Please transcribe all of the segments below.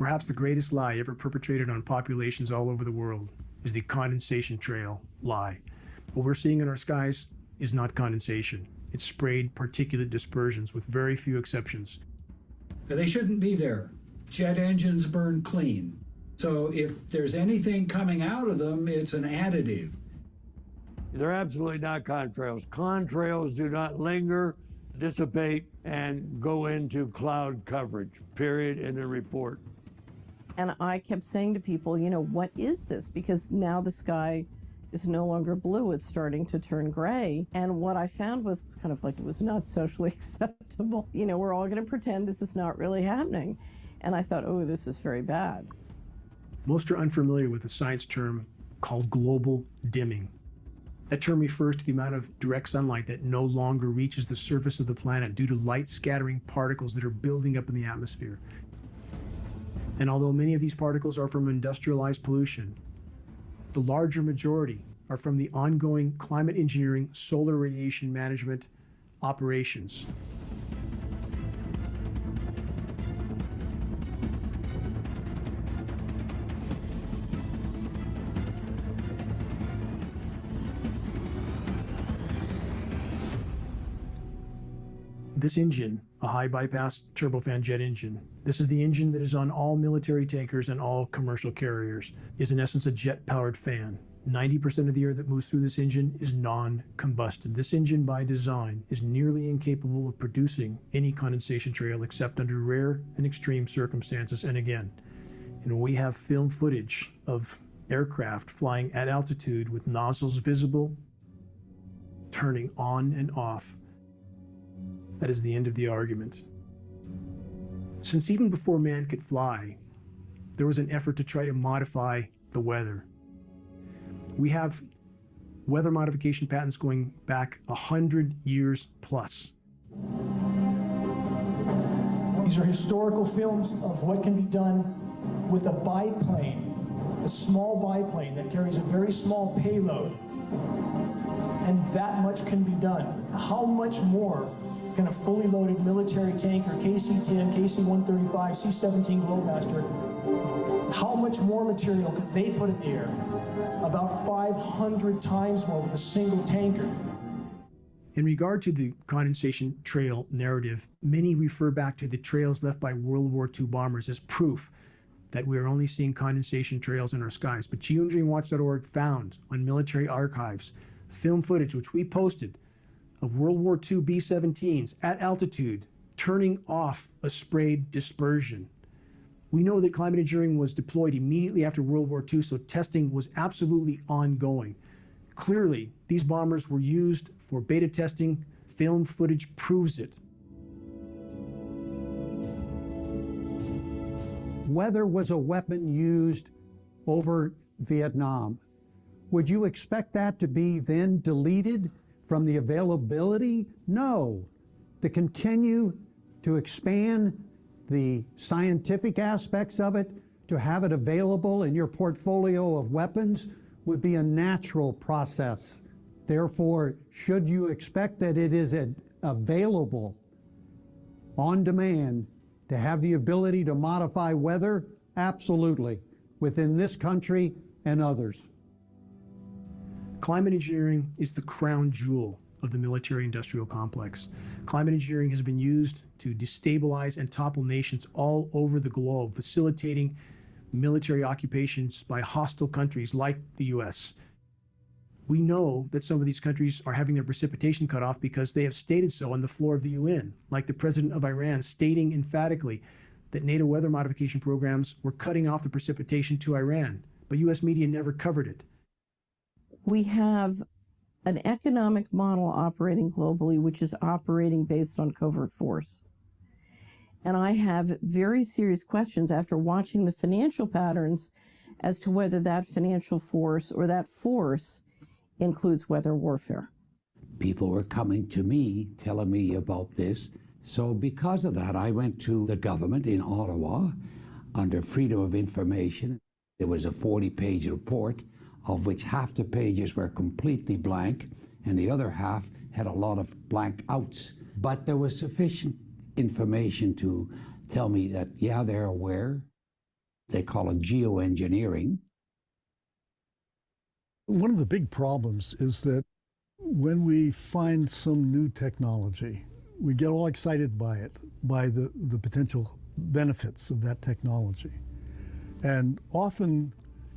perhaps the greatest lie ever perpetrated on populations all over the world is the condensation trail lie. What we're seeing in our skies is not condensation. It's sprayed particulate dispersions with very few exceptions. They shouldn't be there. Jet engines burn clean. So if there's anything coming out of them, it's an additive. They're absolutely not contrails. Contrails do not linger, dissipate, and go into cloud coverage, period, in the report. And I kept saying to people, you know, what is this? Because now the sky is no longer blue, it's starting to turn gray. And what I found was kind of like it was not socially acceptable. You know, we're all going to pretend this is not really happening. And I thought, oh, this is very bad. Most are unfamiliar with a science term called global dimming. That term refers to the amount of direct sunlight that no longer reaches the surface of the planet due to light scattering particles that are building up in the atmosphere. And although many of these particles are from industrialized pollution, the larger majority are from the ongoing climate engineering solar radiation management operations. This engine, a high bypass turbofan jet engine, this is the engine that is on all military tankers and all commercial carriers, is in essence a jet-powered fan. 90% of the air that moves through this engine is non-combusted. This engine by design is nearly incapable of producing any condensation trail except under rare and extreme circumstances. And again, we have film footage of aircraft flying at altitude with nozzles visible, turning on and off. That is the end of the argument. Since even before man could fly, there was an effort to try to modify the weather. We have weather modification patents going back 100 years plus. These are historical films of what can be done with a biplane, a small biplane that carries a very small payload, and that much can be done. How much more can a fully loaded military tanker, KC-10, KC-135, C-17 Globemaster, how much more material could they put in the air? About 500 times more with a single tanker. In regard to the condensation trail narrative, many refer back to the trails left by World War II bombers as proof that we are only seeing condensation trails in our skies. But geoengineeringwatch.org found on military archives film footage, which we posted, of World War II B-17s at altitude turning off a sprayed dispersion. We know that climate engineering was deployed immediately after World War II, so testing was absolutely ongoing. Clearly, these bombers were used for beta testing. Film footage proves it. Weather was a weapon used over Vietnam. Would you expect that to be then deleted from the availability? No. To continue to expand the scientific aspects of it, to have it available in your portfolio of weapons would be a natural process. Therefore, should you expect that it is available on demand to have the ability to modify weather? Absolutely, within this country and others. Climate engineering is the crown jewel of the military-industrial complex. Climate engineering has been used to destabilize and topple nations all over the globe, facilitating military occupations by hostile countries like the US. We know that some of these countries are having their precipitation cut off because they have stated so on the floor of the UN, like the president of Iran stating emphatically that NATO weather modification programs were cutting off the precipitation to Iran, but US media never covered it. We have an economic model operating globally, which is operating based on covert force. And I have very serious questions after watching the financial patterns as to whether that financial force or that force includes weather warfare. People were coming to me, telling me about this. So because of that, I went to the government in Ottawa under Freedom of Information. There was a 40-page report, of which half the pages were completely blank, and the other half had a lot of blank outs. But there was sufficient information to tell me that, yeah, they're aware. They call it geoengineering. One of the big problems is that when we find some new technology, we get all excited by it, by the potential benefits of that technology, and often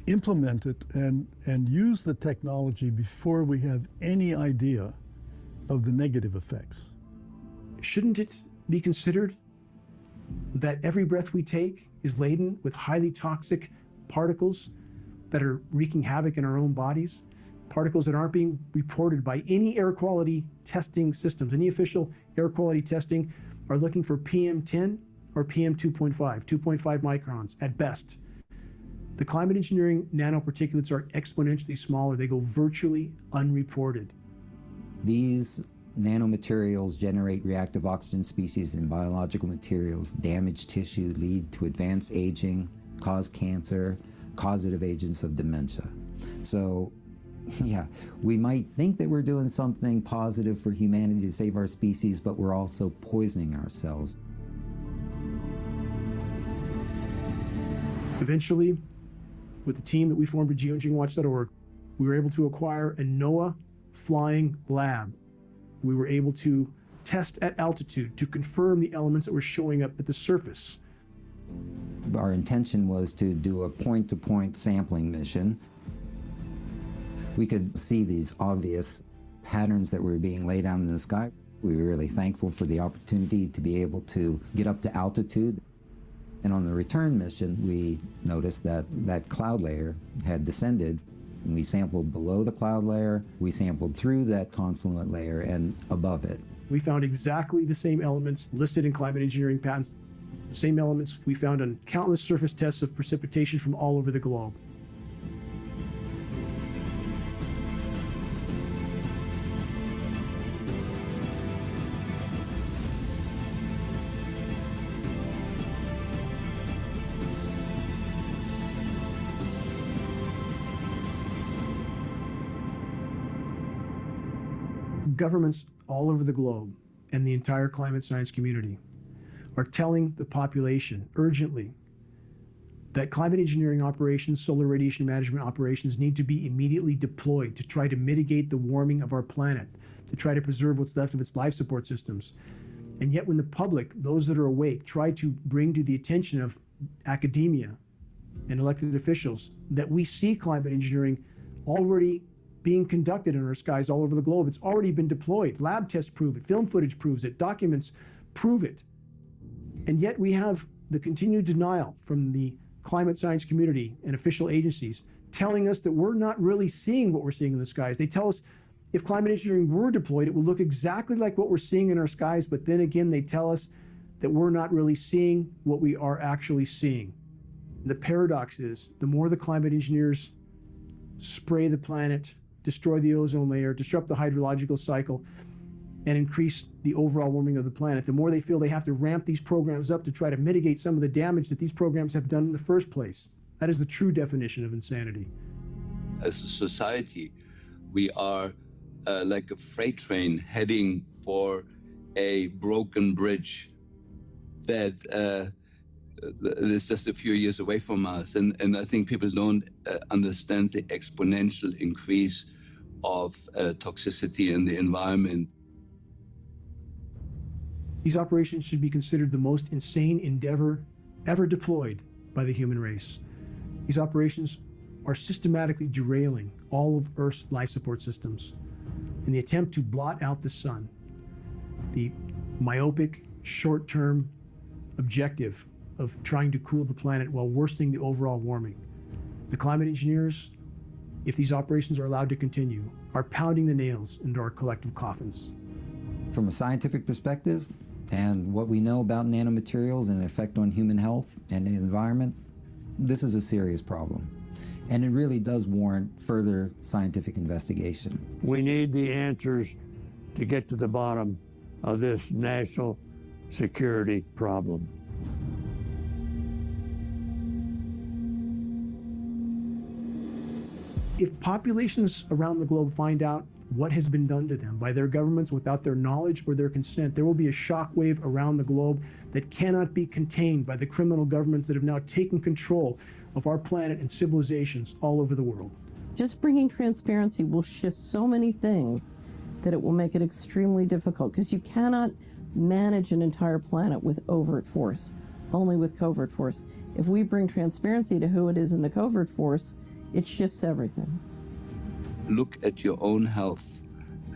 implement it and use the technology before we have any idea of the negative effects. Shouldn't it be considered that every breath we take is laden with highly toxic particles that are wreaking havoc in our own bodies? Particles that aren't being reported by any air quality testing systems. Any official air quality testing are looking for PM10 or PM2.5, 2.5 microns at best. The climate engineering nanoparticulates are exponentially smaller. They go virtually unreported. These nanomaterials generate reactive oxygen species in biological materials, damage tissue, lead to advanced aging, cause cancer, causative agents of dementia. So, yeah, we might think that we're doing something positive for humanity to save our species, but we're also poisoning ourselves. Eventually, with the team that we formed at geoengineeringwatch.org, we were able to acquire a NOAA flying lab. We were able to test at altitude to confirm the elements that were showing up at the surface. Our intention was to do a point-to-point sampling mission. We could see these obvious patterns that were being laid out in the sky. We were really thankful for the opportunity to be able to get up to altitude. And on the return mission, we noticed that that cloud layer had descended. And we sampled below the cloud layer, we sampled through that confluent layer and above it. We found exactly the same elements listed in climate engineering patents, the same elements we found on countless surface tests of precipitation from all over the globe. Governments all over the globe and the entire climate science community are telling the population urgently that climate engineering operations, solar radiation management operations need to be immediately deployed to try to mitigate the warming of our planet, to try to preserve what's left of its life support systems. And yet when the public, those that are awake, try to bring to the attention of academia and elected officials that we see climate engineering already being conducted in our skies all over the globe. It's already been deployed. Lab tests prove it. Film footage proves it. Documents prove it. And yet we have the continued denial from the climate science community and official agencies telling us that we're not really seeing what we're seeing in the skies. They tell us if climate engineering were deployed, it would look exactly like what we're seeing in our skies. But then again, they tell us that we're not really seeing what we are actually seeing. The paradox is the more the climate engineers spray the planet, destroy the ozone layer, disrupt the hydrological cycle, and increase the overall warming of the planet, the more they feel they have to ramp these programs up to try to mitigate some of the damage that these programs have done in the first place. That is the true definition of insanity. As a society, we are like a freight train heading for a broken bridge that is just a few years away from us. And I think people don't understand the exponential increase of toxicity in the environment. These operations should be considered the most insane endeavor ever deployed by the human race. These operations are systematically derailing all of Earth's life support systems in the attempt to blot out the sun. The myopic, short-term objective of trying to cool the planet while worsening the overall warming. The climate engineers, if these operations are allowed to continue, are pounding the nails into our collective coffins. From a scientific perspective, and what we know about nanomaterials and their effect on human health and the environment, this is a serious problem. And it really does warrant further scientific investigation. We need the answers to get to the bottom of this national security problem. If populations around the globe find out what has been done to them by their governments without their knowledge or their consent. There will be a shockwave around the globe that cannot be contained by the criminal governments that have now taken control of our planet and civilizations all over the world. Just bringing transparency will shift so many things that it will make it extremely difficult, because you cannot manage an entire planet with overt force, only with covert force. If we bring transparency to who it is in the covert force, it shifts everything. Look at your own health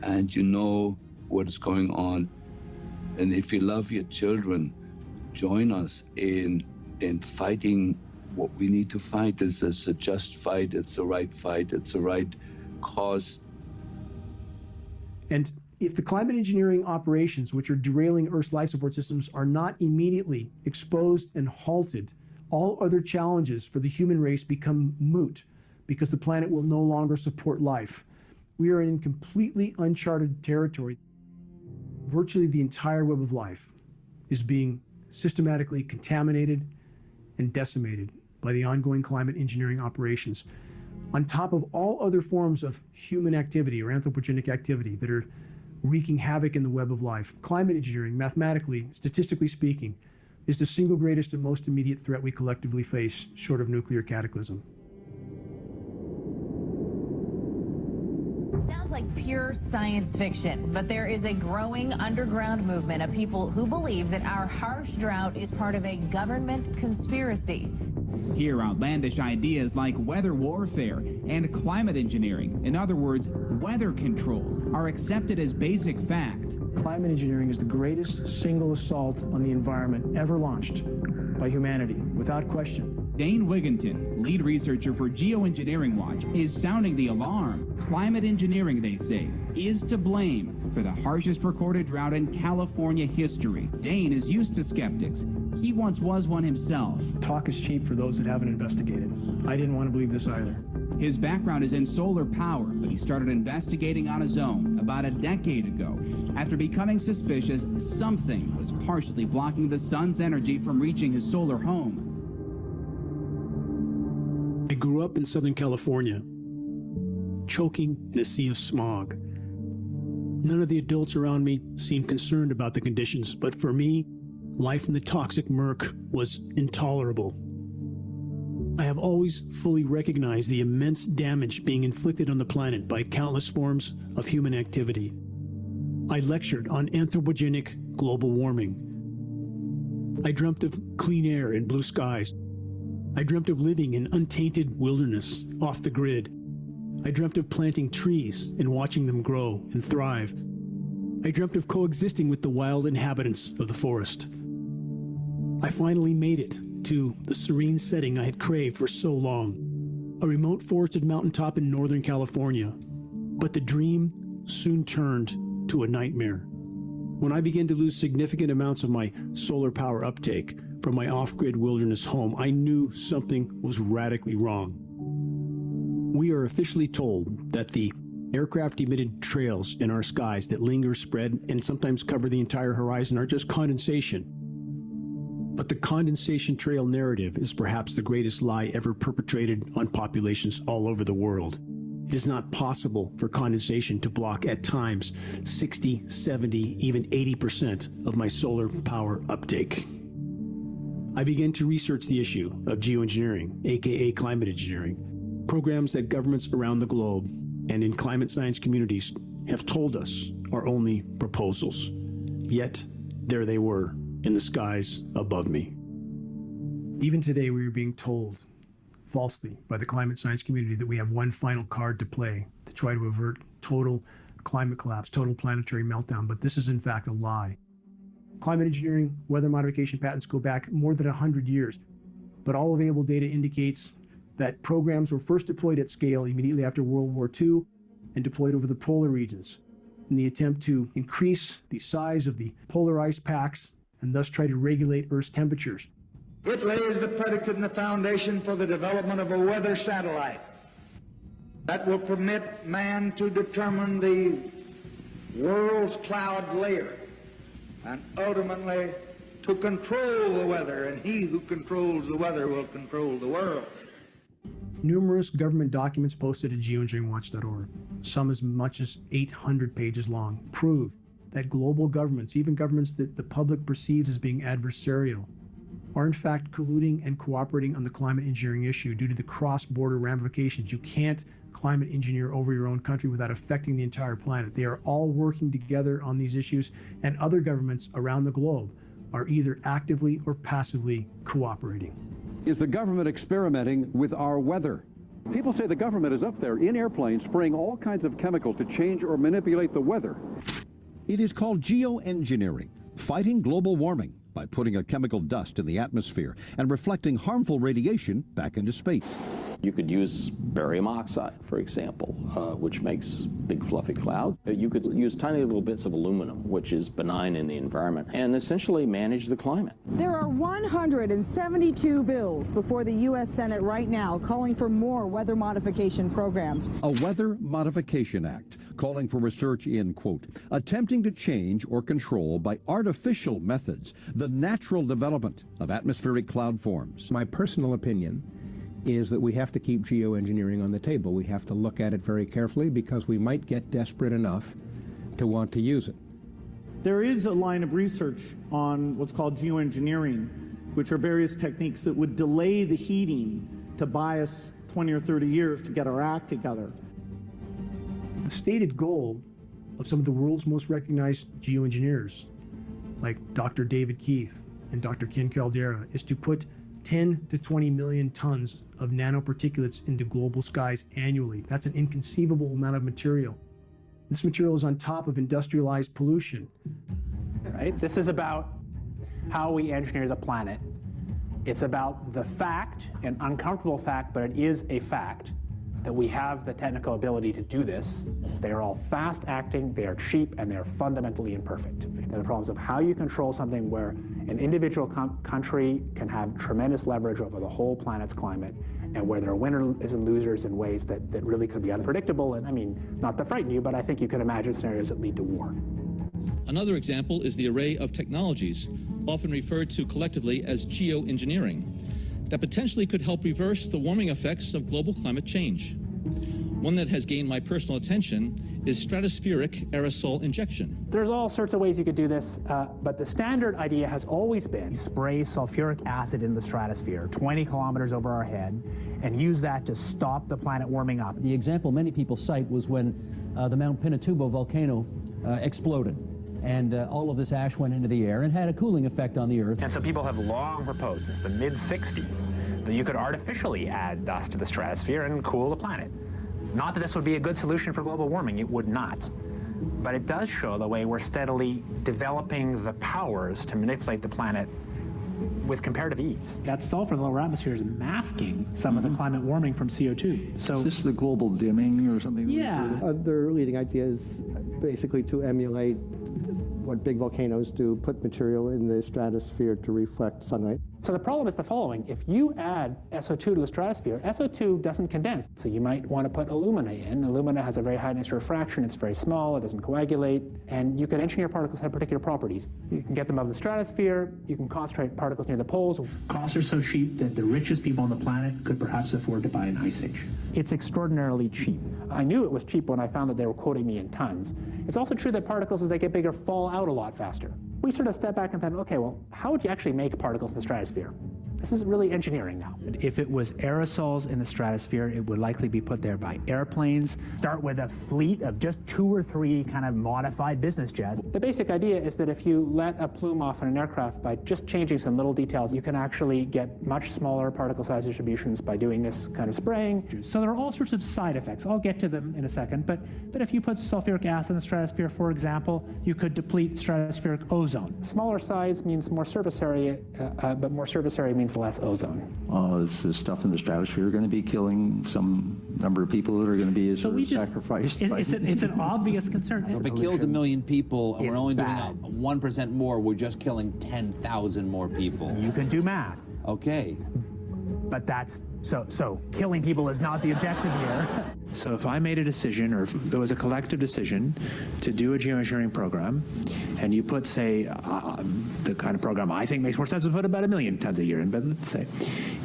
and you know what is going on. And if you love your children, join us in fighting what we need to fight. It's a just fight, it's the right fight, it's the right cause. And if the climate engineering operations, which are derailing Earth's life support systems, are not immediately exposed and halted, all other challenges for the human race become moot, because the planet will no longer support life. We are in completely uncharted territory. Virtually the entire web of life is being systematically contaminated and decimated by the ongoing climate engineering operations, on top of all other forms of human activity or anthropogenic activity that are wreaking havoc in the web of life. Climate engineering, mathematically, statistically speaking, is the single greatest and most immediate threat we collectively face, short of nuclear cataclysm. Sounds like pure science fiction, but there is a growing underground movement of people who believe that our harsh drought is part of a government conspiracy. Here, outlandish ideas like weather warfare and climate engineering, in other words, weather control, are accepted as basic fact. Climate engineering is the greatest single assault on the environment ever launched by humanity, without question. Dane Wigington, lead researcher for Geoengineering Watch, is sounding the alarm. Climate engineering, they say, is to blame for the harshest recorded drought in California history. Dane is used to skeptics. He once was one himself. Talk is cheap for those that haven't investigated. I didn't want to believe this either. His background is in solar power, but he started investigating on his own about a decade ago after becoming suspicious something was partially blocking the sun's energy from reaching his solar home. I grew up in Southern California, choking in a sea of smog. None of the adults around me seemed concerned about the conditions, but for me, life in the toxic murk was intolerable. I have always fully recognized the immense damage being inflicted on the planet by countless forms of human activity. I lectured on anthropogenic global warming. I dreamt of clean air and blue skies. I dreamt of living in untainted wilderness, off the grid. I dreamt of planting trees and watching them grow and thrive. I dreamt of coexisting with the wild inhabitants of the forest. I finally made it to the serene setting I had craved for so long, a remote forested mountaintop in Northern California. But the dream soon turned to a nightmare. When I began to lose significant amounts of my solar power uptake from my off-grid wilderness home, I knew something was radically wrong. We are officially told that the aircraft-emitted trails in our skies that linger, spread, and sometimes cover the entire horizon are just condensation. But the condensation trail narrative is perhaps the greatest lie ever perpetrated on populations all over the world. It is not possible for condensation to block at times 60, 70, even 80% of my solar power uptake. I began to research the issue of geoengineering, aka climate engineering, programs that governments around the globe and in climate science communities have told us are only proposals. Yet, there they were, in the skies above me. Even today, we are being told, falsely, by the climate science community that we have one final card to play to try to avert total climate collapse, total planetary meltdown, but this is in fact a lie. Climate engineering, weather modification patents go back more than 100 years, but all available data indicates that programs were first deployed at scale immediately after World War II and deployed over the polar regions in the attempt to increase the size of the polar ice packs and thus try to regulate Earth's temperatures. It lays the predicate and the foundation for the development of a weather satellite that will permit man to determine the world's cloud layer and ultimately to control the weather, and he who controls the weather will control the world. Numerous government documents posted at geoengineeringwatch.org, some as much as 800 pages long, prove that global governments, even governments that the public perceives as being adversarial, are in fact colluding and cooperating on the climate engineering issue due to the cross-border ramifications. You can't climate engineer over your own country without affecting the entire planet. They are all working together on these issues, and other governments around the globe are either actively or passively cooperating. Is the government experimenting with our weather? People say the government is up there in airplanes spraying all kinds of chemicals to change or manipulate the weather. It is called geoengineering, fighting global warming by putting a chemical dust in the atmosphere and reflecting harmful radiation back into space. You could use barium oxide, for example, which makes big fluffy clouds. You could use tiny little bits of aluminum, which is benign in the environment, and essentially manage the climate. There are 172 bills before the U.S. Senate right now calling for more weather modification programs. A Weather Modification Act calling for research in, quote, attempting to change or control by artificial methods the natural development of atmospheric cloud forms. My personal opinion is that we have to keep geoengineering on the table. We have to look at it very carefully because we might get desperate enough to want to use it. There is a line of research on what's called geoengineering, which are various techniques that would delay the heating to buy us 20 or 30 years to get our act together. The stated goal of some of the world's most recognized geoengineers, like Dr. David Keith and Dr. Ken Caldera, is to put 10 to 20 million tons of nanoparticulates into global skies annually. That's an inconceivable amount of material. This material is on top of industrialized pollution. Right? This is about how we engineer the planet. It's about the fact, an uncomfortable fact, but it is a fact, that we have the technical ability to do this. They are all fast acting, they are cheap, and they are fundamentally imperfect. There are problems of how you control something where an individual country can have tremendous leverage over the whole planet's climate, and where there are winners and losers in ways that really could be unpredictable. And I mean, not to frighten you, but I think you can imagine scenarios that lead to war. Another example is the array of technologies, often referred to collectively as geoengineering, that potentially could help reverse the warming effects of global climate change. One that has gained my personal attention is stratospheric aerosol injection. There's all sorts of ways you could do this, but the standard idea has always been spray sulfuric acid in the stratosphere 20 kilometers over our head and use that to stop the planet warming up. The example many people cite was when the Mount Pinatubo volcano exploded. And all of this ash went into the air and had a cooling effect on the Earth. And so people have long proposed since the mid-60s that you could artificially add dust to the stratosphere and cool the planet. Not that this would be a good solution for global warming, it would not. But it does show the way we're steadily developing the powers to manipulate the planet with comparative ease. That sulfur in the lower atmosphere is masking some of the climate warming from CO2. So is this the global dimming or something? Yeah. Their leading idea is basically to emulate what big volcanoes do, put material in the stratosphere to reflect sunlight. So the problem is the following. If you add SO2 to the stratosphere, SO2 doesn't condense. So you might want to put alumina in. Alumina has a very high index of refraction. It's very small. It doesn't coagulate. And you can engineer particles that have particular properties. You can get them above the stratosphere. You can concentrate particles near the poles. Costs are so cheap that the richest people on the planet could perhaps afford to buy an ice age. It's extraordinarily cheap. I knew it was cheap when I found that they were quoting me in tons. It's also true that particles, as they get bigger, fall out a lot faster. We sort of step back and think, okay, well, how would you actually make particles in the stratosphere? This is really engineering now. If it was aerosols in the stratosphere, it would likely be put there by airplanes. Start with a fleet of just 2 or 3 kind of modified business jets. The basic idea is that if you let a plume off in an aircraft by just changing some little details, you can actually get much smaller particle size distributions by doing this kind of spraying. So there are all sorts of side effects. I'll get to them in a second. But if you put sulfuric acid in the stratosphere, for example, you could deplete stratospheric ozone. Smaller size means more surface area, but more surface area means less ozone. Is the stuff in the stratosphere going to be killing some number of people that are going to be sacrificed? It's an obvious concern. If it kills 1 million people and we're only doing 1% more, we're just killing 10,000 more people. You can do math. Okay. But that's, so killing people is not the objective here. So if I made a decision, or if there was a collective decision to do a geoengineering program, and you put, say, the kind of program I think makes more sense to put about 1 million tons a year in, but let's say,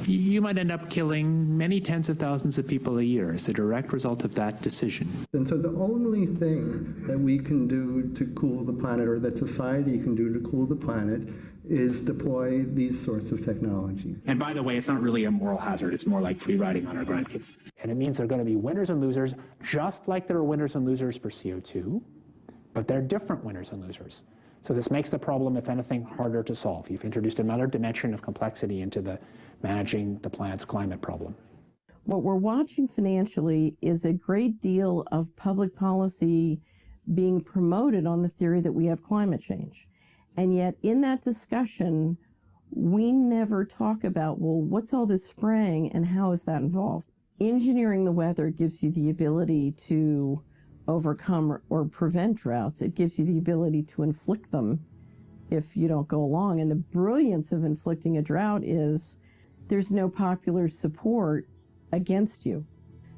you might end up killing many tens of thousands of people a year as a direct result of that decision. And so the only thing that we can do to cool the planet, or that society can do to cool the planet, is deploy these sorts of technologies. And by the way, it's not really a moral hazard. It's more like free riding on our grandkids. And it means there are going to be winners and losers, just like there are winners and losers for CO2, but they're different winners and losers. So this makes the problem, if anything, harder to solve. You've introduced another dimension of complexity into the managing the planet's climate problem. What we're watching financially is a great deal of public policy being promoted on the theory that we have climate change. And yet in that discussion, we never talk about, well, what's all this spraying and how is that involved? Engineering the weather gives you the ability to overcome or prevent droughts. It gives you the ability to inflict them if you don't go along. And the brilliance of inflicting a drought is there's no popular support against you.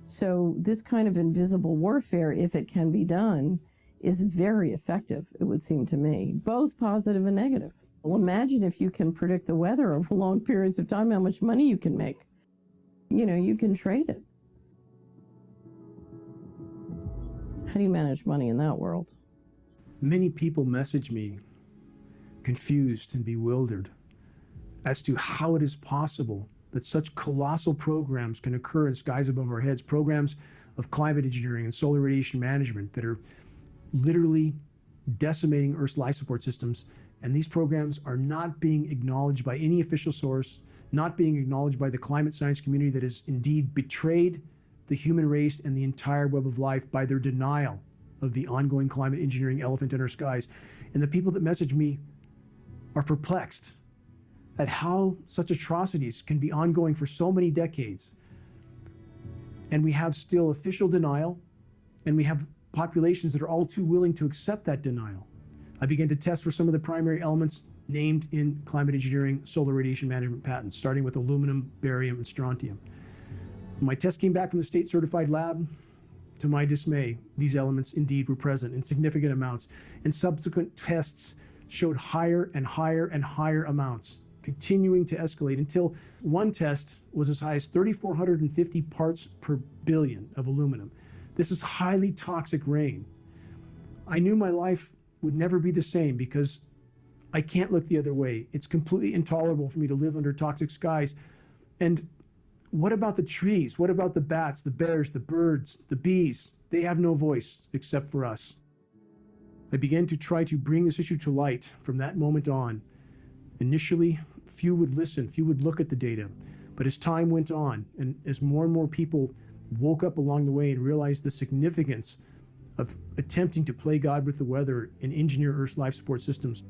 So this kind of invisible warfare, if it can be done, is very effective, it would seem to me, both positive and negative. Well, imagine if you can predict the weather over long periods of time, how much money you can make. You know, you can trade it. How do you manage money in that world? Many people message me confused and bewildered as to how it is possible that such colossal programs can occur in skies above our heads, programs of climate engineering and solar radiation management that are literally decimating Earth's life support systems, and these programs are not being acknowledged by any official source, not being acknowledged by the climate science community that has indeed betrayed the human race and the entire web of life by their denial of the ongoing climate engineering elephant in our skies. And the people that message me are perplexed at how such atrocities can be ongoing for so many decades. And we have still official denial, and we have populations that are all too willing to accept that denial. I began to test for some of the primary elements named in climate engineering solar radiation management patents, starting with aluminum, barium, and strontium. My test came back from the state certified lab. To my dismay, these elements indeed were present in significant amounts, and subsequent tests showed higher and higher and higher amounts, continuing to escalate until one test was as high as 3,450 parts per billion of aluminum. This is highly toxic rain. I knew my life would never be the same because I can't look the other way. It's completely intolerable for me to live under toxic skies. And what about the trees? What about the bats, the bears, the birds, the bees? They have no voice except for us. I began to try to bring this issue to light from that moment on. Initially, few would listen, few would look at the data. But as time went on, and as more and more people woke up along the way and realized the significance of attempting to play God with the weather and engineer Earth's life support systems,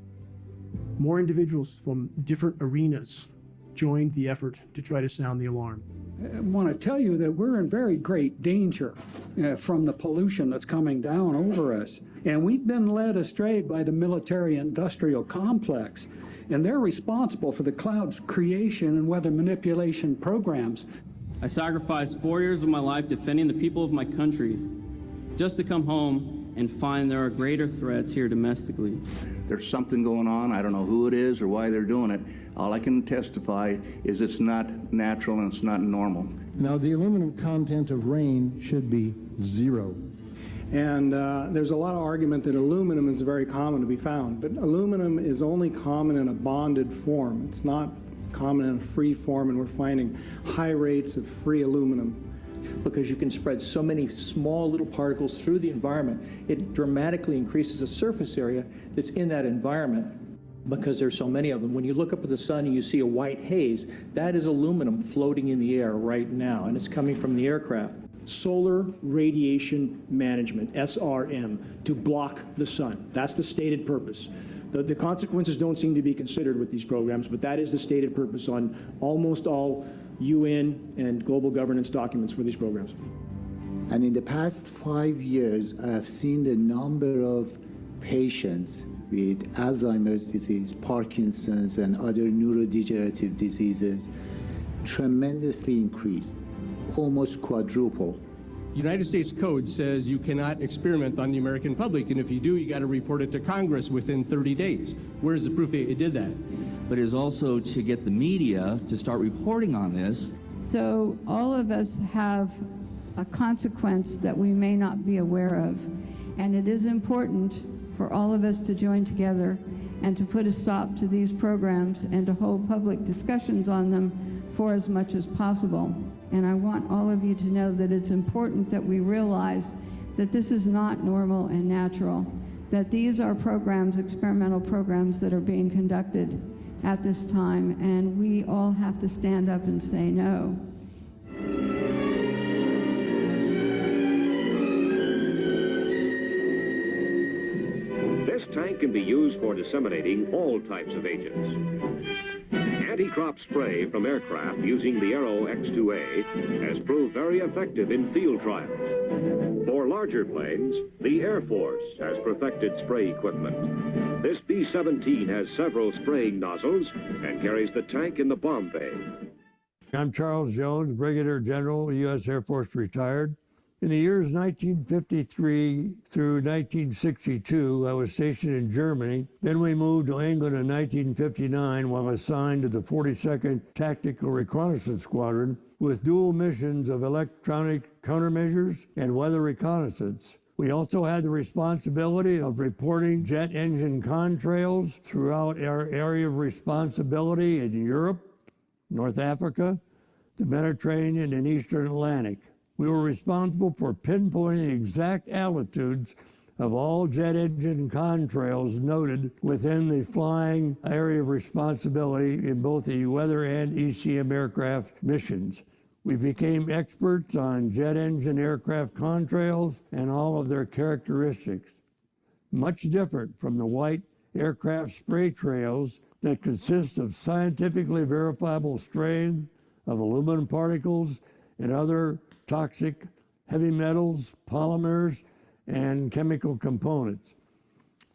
more individuals from different arenas joined the effort to try to sound the alarm. I want to tell you that we're in very great danger from the pollution that's coming down over us. And we've been led astray by the military-industrial complex. And they're responsible for the cloud's creation and weather manipulation programs. I sacrificed 4 years of my life defending the people of my country just to come home and find there are greater threats here domestically. There's something going on. I don't know who it is or why they're doing it. All I can testify is it's not natural and it's not normal. Now, the aluminum content of rain should be 0. And there's a lot of argument that aluminum is very common to be found, but aluminum is only common in a bonded form. It's not common in a free form, and we're finding high rates of free aluminum. Because you can spread so many small little particles through the environment, it dramatically increases the surface area that's in that environment because there's so many of them. When you look up at the sun and you see a white haze, that is aluminum floating in the air right now, and it's coming from the aircraft. Solar radiation management, SRM, to block the sun. That's the stated purpose. The consequences don't seem to be considered with these programs, but that is the stated purpose on almost all UN and global governance documents for these programs. And in the past 5 years, I have seen the number of patients with Alzheimer's disease, Parkinson's, and other neurodegenerative diseases tremendously increase, almost quadruple United States Code says you cannot experiment on the American public, and if you do, you got to report it to Congress within 30 days. Where's the proof it did that? But it is also to get the media to start reporting on this. So all of us have a consequence that we may not be aware of, and it is important for all of us to join together and to put a stop to these programs and to hold public discussions on them for as much as possible. And I want all of you to know that it's important that we realize that this is not normal and natural, that these are programs, experimental programs, that are being conducted at this time, and we all have to stand up and say no. This tank can be used for disseminating all types of agents. Anti-crop spray from aircraft using the Aero X2A has proved very effective in field trials. For larger planes, the Air Force has perfected spray equipment. This B-17 has several spraying nozzles and carries the tank in the bomb bay. I'm Charles Jones, Brigadier General, U.S. Air Force retired. In the years 1953 through 1962, I was stationed in Germany. Then we moved to England in 1959 while assigned to the 42nd Tactical Reconnaissance Squadron with dual missions of electronic countermeasures and weather reconnaissance. We also had the responsibility of reporting jet engine contrails throughout our area of responsibility in Europe, North Africa, the Mediterranean, and Eastern Atlantic. We were responsible for pinpointing the exact altitudes of all jet engine contrails noted within the flying area of responsibility in both the weather and ECM aircraft missions. We became experts on jet engine aircraft contrails and all of their characteristics. Much different from the white aircraft spray trails that consist of scientifically verifiable strain of aluminum particles and other toxic heavy metals, polymers, and chemical components.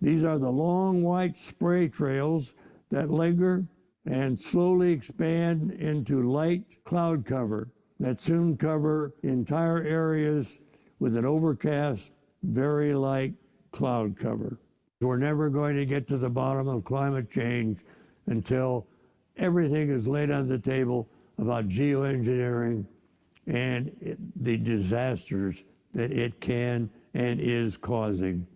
These are the long white spray trails that linger and slowly expand into light cloud cover that soon cover entire areas with an overcast, very light cloud cover. We're never going to get to the bottom of climate change until everything is laid on the table about geoengineering and the disasters that it can and is causing.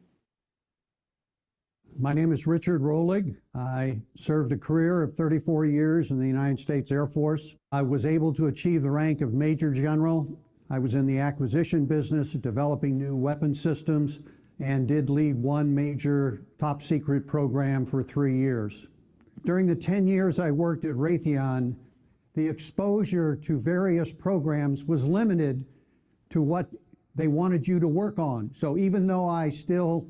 My name is Richard Rolig. I served a career of 34 years in the United States Air Force. I was able to achieve the rank of Major General. I was in the acquisition business, developing new weapon systems, and did lead one major top secret program for 3 years. During the 10 years I worked at Raytheon, the exposure to various programs was limited to what they wanted you to work on. So even though I still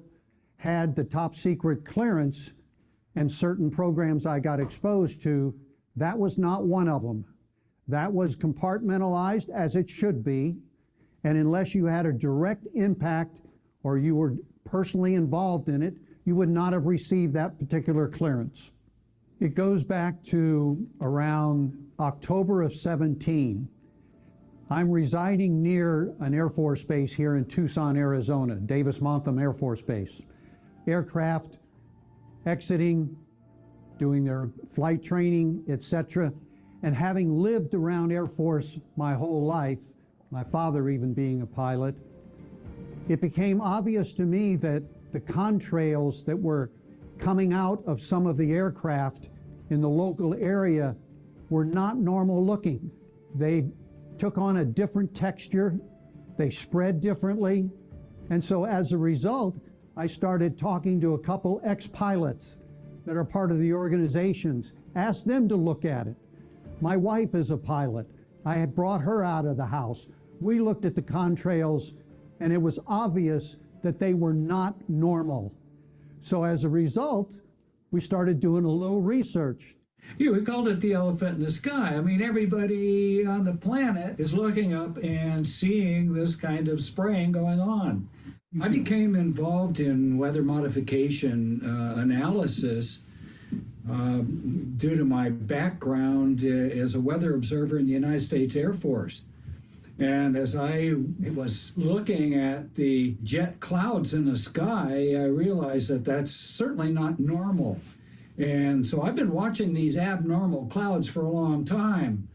had the top secret clearance and certain programs I got exposed to, that was not one of them. That was compartmentalized, as it should be, and unless you had a direct impact or you were personally involved in it, you would not have received that particular clearance. It goes back to around October of 17. I'm residing near an Air Force base here in Tucson, Arizona, Davis-Monthan Air Force Base. Aircraft exiting, doing their flight training, etc. And having lived around Air Force my whole life, my father even being a pilot, it became obvious to me that the contrails that were coming out of some of the aircraft in the local area were not normal looking. They took on a different texture, they spread differently, and so as a result, I started talking to a couple ex-pilots that are part of the organizations, asked them to look at it. My wife is a pilot. I had brought her out of the house. We looked at the contrails, and it was obvious that they were not normal. So as a result, we started doing a little research. Yeah, we called it the elephant in the sky. I mean, everybody on the planet is looking up and seeing this kind of spraying going on. I became involved in weather modification analysis due to my background as a weather observer in the United States Air Force. And as I was looking at the jet clouds in the sky, I realized that that's certainly not normal. And so I've been watching these abnormal clouds for a long time.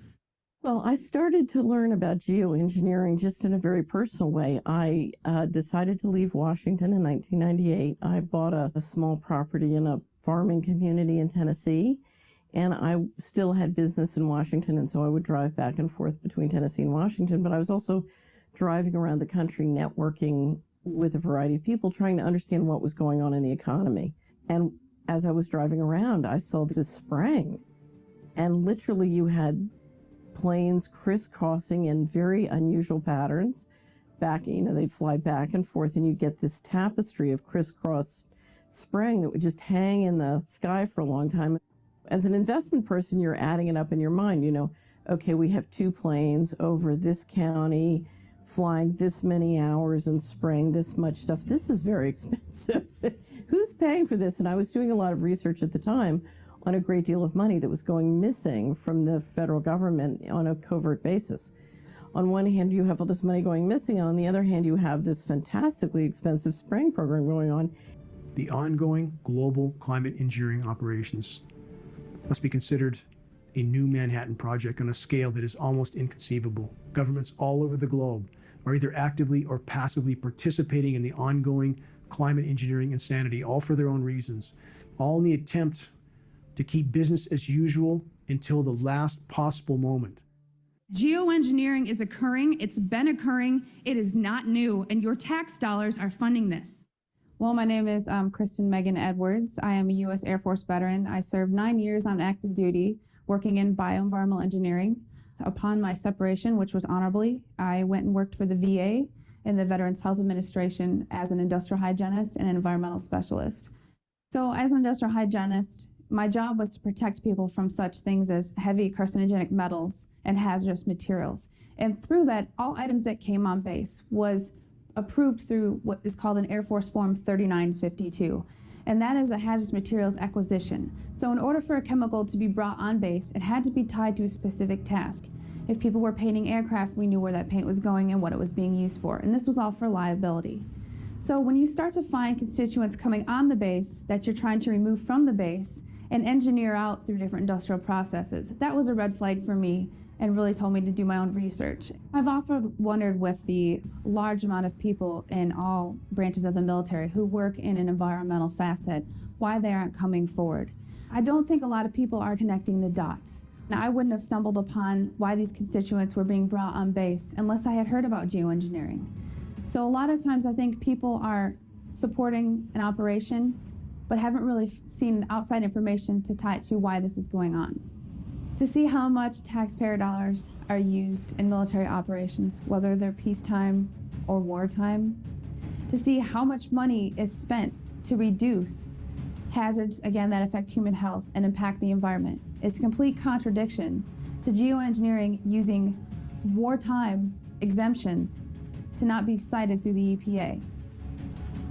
Well, I started to learn about geoengineering just in a very personal way. I decided to leave Washington in 1998. I bought a small property in a farming community in Tennessee, and I still had business in Washington, and so I would drive back and forth between Tennessee and Washington, but I was also driving around the country networking with a variety of people, trying to understand what was going on in the economy. And as I was driving around, I saw this spraying, and literally you had planes crisscrossing in very unusual patterns. They'd fly back and forth, and you'd get this tapestry of crisscross spraying that would just hang in the sky for a long time. As an investment person, you're adding it up in your mind, okay, we have 2 planes over this county flying this many hours and spraying this much stuff. This is very expensive. Who's paying for this? And I was doing a lot of research at the time on a great deal of money that was going missing from the federal government on a covert basis. On one hand, you have all this money going missing, and on the other hand, you have this fantastically expensive spraying program going on. The ongoing global climate engineering operations must be considered a new Manhattan Project on a scale that is almost inconceivable. Governments all over the globe are either actively or passively participating in the ongoing climate engineering insanity, all for their own reasons, all in the attempt to keep business as usual until the last possible moment. Geoengineering is occurring, it's been occurring, it is not new, and your tax dollars are funding this. Well, my name is Kristen Megan Edwards. I am a U.S. Air Force veteran. I served 9 years on active duty working in bioenvironmental engineering. Upon my separation, which was honorably, I went and worked for the VA in the Veterans Health Administration as an industrial hygienist and an environmental specialist. So as an industrial hygienist, my job was to protect people from such things as heavy carcinogenic metals and hazardous materials. And through that, all items that came on base was approved through what is called an Air Force Form 3952. And that is a hazardous materials acquisition. So in order for a chemical to be brought on base, it had to be tied to a specific task. If people were painting aircraft, we knew where that paint was going and what it was being used for. And this was all for liability. So when you start to find constituents coming on the base that you're trying to remove from the base and engineer out through different industrial processes, that was a red flag for me and really told me to do my own research. I've often wondered with the large amount of people in all branches of the military who work in an environmental facet, why they aren't coming forward. I don't think a lot of people are connecting the dots. Now, I wouldn't have stumbled upon why these constituents were being brought on base unless I had heard about geoengineering. So a lot of times I think people are supporting an operation, but haven't really seen outside information to tie it to why this is going on. To see how much taxpayer dollars are used in military operations, whether they're peacetime or wartime, to see how much money is spent to reduce hazards, again, that affect human health and impact the environment, is a complete contradiction to geoengineering using wartime exemptions to not be cited through the EPA.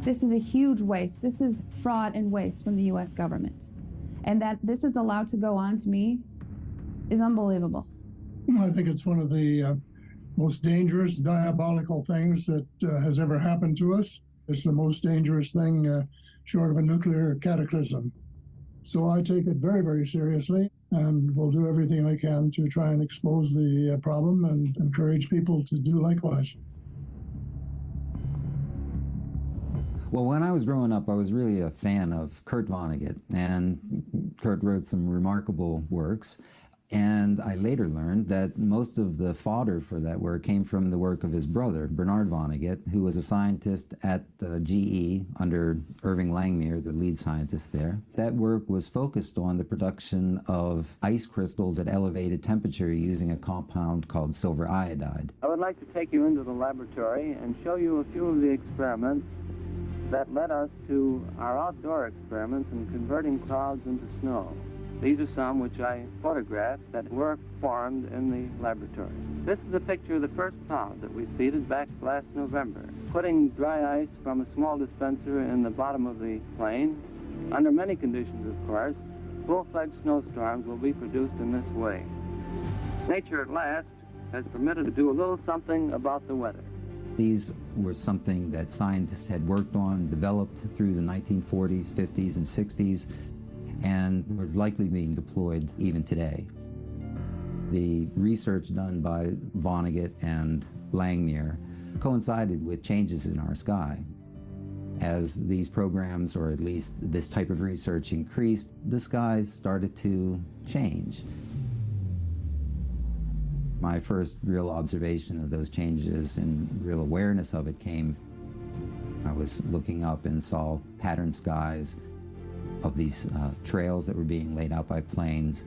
This is a huge waste. This is fraud and waste from the U.S. government. And that this is allowed to go on, to me, is unbelievable. I think it's one of the most dangerous, diabolical things that has ever happened to us. It's the most dangerous thing short of a nuclear cataclysm. So I take it very, very seriously, and will do everything I can to try and expose the problem and encourage people to do likewise. Well, when I was growing up, I was really a fan of Kurt Vonnegut, and Kurt wrote some remarkable works. And I later learned that most of the fodder for that work came from the work of his brother, Bernard Vonnegut, who was a scientist at GE under Irving Langmuir, the lead scientist there. That work was focused on the production of ice crystals at elevated temperature using a compound called silver iodide. I would like to take you into the laboratory and show you a few of the experiments that led us to our outdoor experiments in converting clouds into snow. These are some which I photographed that were formed in the laboratory. This is a picture of the first cloud that we seeded back last November. Putting dry ice from a small dispenser in the bottom of the plane, under many conditions, of course, full-fledged snowstorms will be produced in this way. Nature at last has permitted to do a little something about the weather. These were something that scientists had worked on, developed through the 1940s, 50s, and 60s, and were likely being deployed even today. The research done by Vonnegut and Langmuir coincided with changes in our sky. As these programs, or at least this type of research, increased, the skies started to change. My first real observation of those changes and real awareness of it came, I was looking up and saw patterned skies of these trails that were being laid out by planes,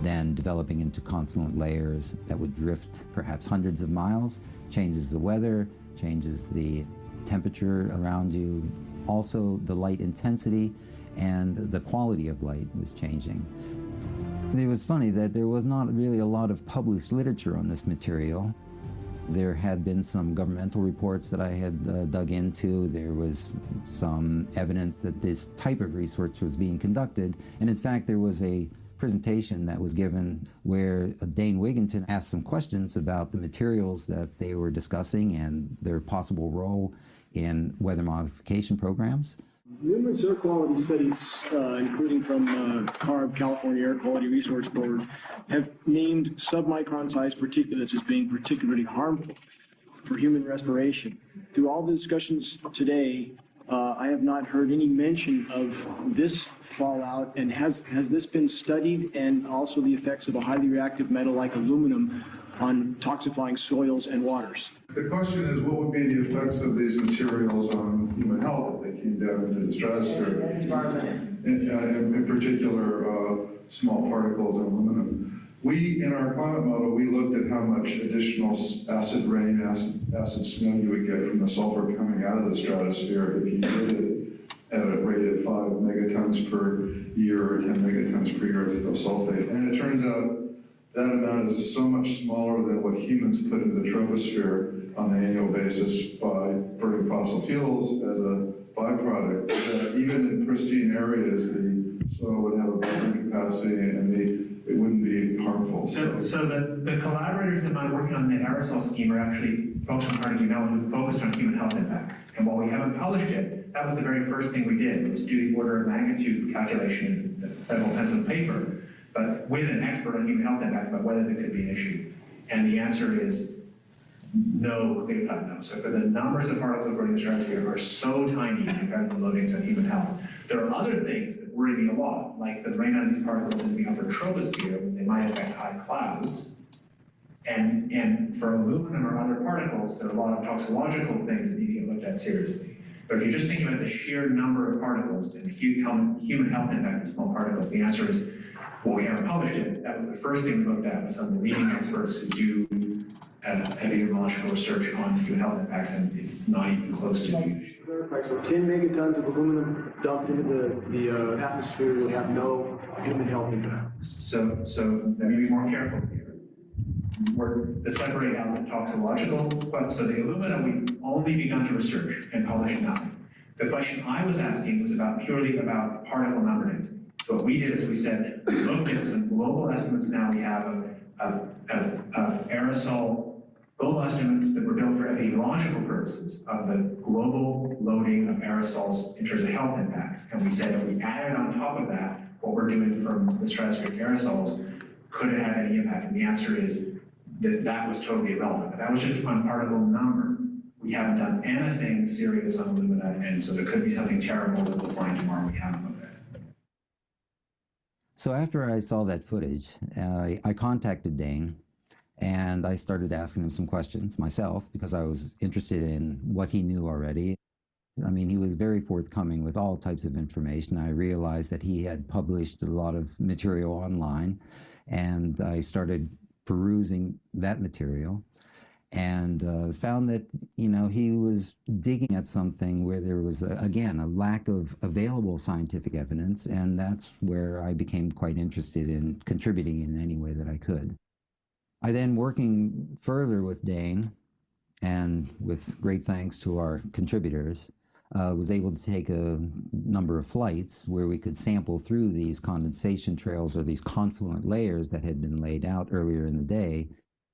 then developing into confluent layers that would drift perhaps hundreds of miles, changes the weather, changes the temperature around you. Also, the light intensity and the quality of light was changing. It was funny that there was not really a lot of published literature on this material. There had been some governmental reports that I had dug into. There was some evidence that this type of research was being conducted. And in fact, there was a presentation that was given where Dane Wigington asked some questions about the materials that they were discussing and their possible role in weather modification programs. Numerous air quality studies, including from CARB, California Air Quality Resource Board, have named submicron-sized particulates as being particularly harmful for human respiration. Through all the discussions today, I have not heard any mention of this fallout, and has this been studied, and also the effects of a highly reactive metal like aluminum on toxifying soils and waters? The question is, what would be the effects of these materials on human health if they came down into the stratosphere? In particular, small particles and aluminum. In our climate model, we looked at how much additional acid rain, acid snow you would get from the sulfur coming out of the stratosphere if you did it at a rate of 5 megatons per year or 10 megatons per year of sulfate. And it turns out that amount is so much smaller than what humans put into the troposphere on an annual basis by burning fossil fuels as a byproduct, that even in pristine areas, the soil would have a buffering capacity and it wouldn't be harmful. So the collaborators of mine working on the aerosol scheme are actually folks from Carnegie Mellon who focused on human health impacts. And while we haven't published it, that was the very first thing we did, was do the order of magnitude calculation in the federal pencil paper, but with an expert on human health impacts about whether there could be an issue. And the answer is no, clear-cut no. So for the numbers of particles burning in the stratosphere are so tiny compared to the loadings on human health. There are other things that worry me a lot, like the rain on these particles in the upper troposphere, they might affect high clouds. And for aluminum or other particles, there are a lot of toxicological things that need to get looked at seriously. But if you're just thinking about the sheer number of particles and the human health impact of small particles, the answer is, well, we haven't published it. That was the first thing we looked at with some of the leading experts who do epidemiological research on human health impacts, and it's not even close to huge. So 10 megatons of aluminum dumped into the atmosphere will have no human health impact. So let me be more careful here. We're separating out the toxicological, but so the aluminum we've only begun to research and publish nothing. The question I was asking was purely about particle number density. So what we did is we said, we looked at some global estimates now we have of aerosol global estimates that were built for epidemiological purposes of the global loading of aerosols in terms of health impacts. And we said if we added on top of that what we're doing from the stratospheric aerosols, could it have any impact? And the answer is that was totally irrelevant. But that was just on particle number. We haven't done anything serious on alumina, and so there could be something terrible that we'll find tomorrow we haven't looked at. So after I saw that footage, I contacted Dane, and I started asking him some questions myself because I was interested in what he knew already. I mean, he was very forthcoming with all types of information. I realized that he had published a lot of material online, and I started perusing that material and found that, he was digging at something where there was, again, a lack of available scientific evidence, and that's where I became quite interested in contributing in any way that I could. I then, working further with Dane, and with great thanks to our contributors, was able to take a number of flights where we could sample through these condensation trails or these confluent layers that had been laid out earlier in the day,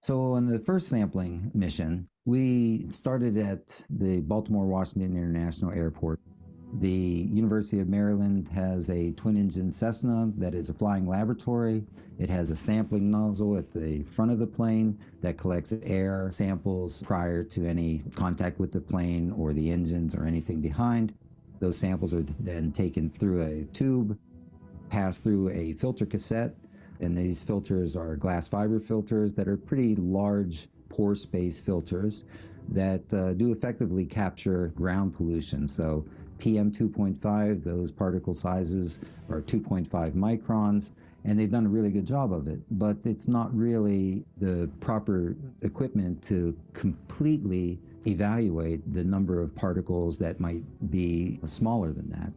So on the first sampling mission, we started at the Baltimore-Washington International Airport. The University of Maryland has a twin-engine Cessna that is a flying laboratory. It has a sampling nozzle at the front of the plane that collects air samples prior to any contact with the plane or the engines or anything behind. Those samples are then taken through a tube, pass through a filter cassette, and these filters are glass fiber filters that are pretty large pore space filters that do effectively capture ground pollution. So PM 2.5, those particle sizes are 2.5 microns, and they've done a really good job of it, but it's not really the proper equipment to completely evaluate the number of particles that might be smaller than that.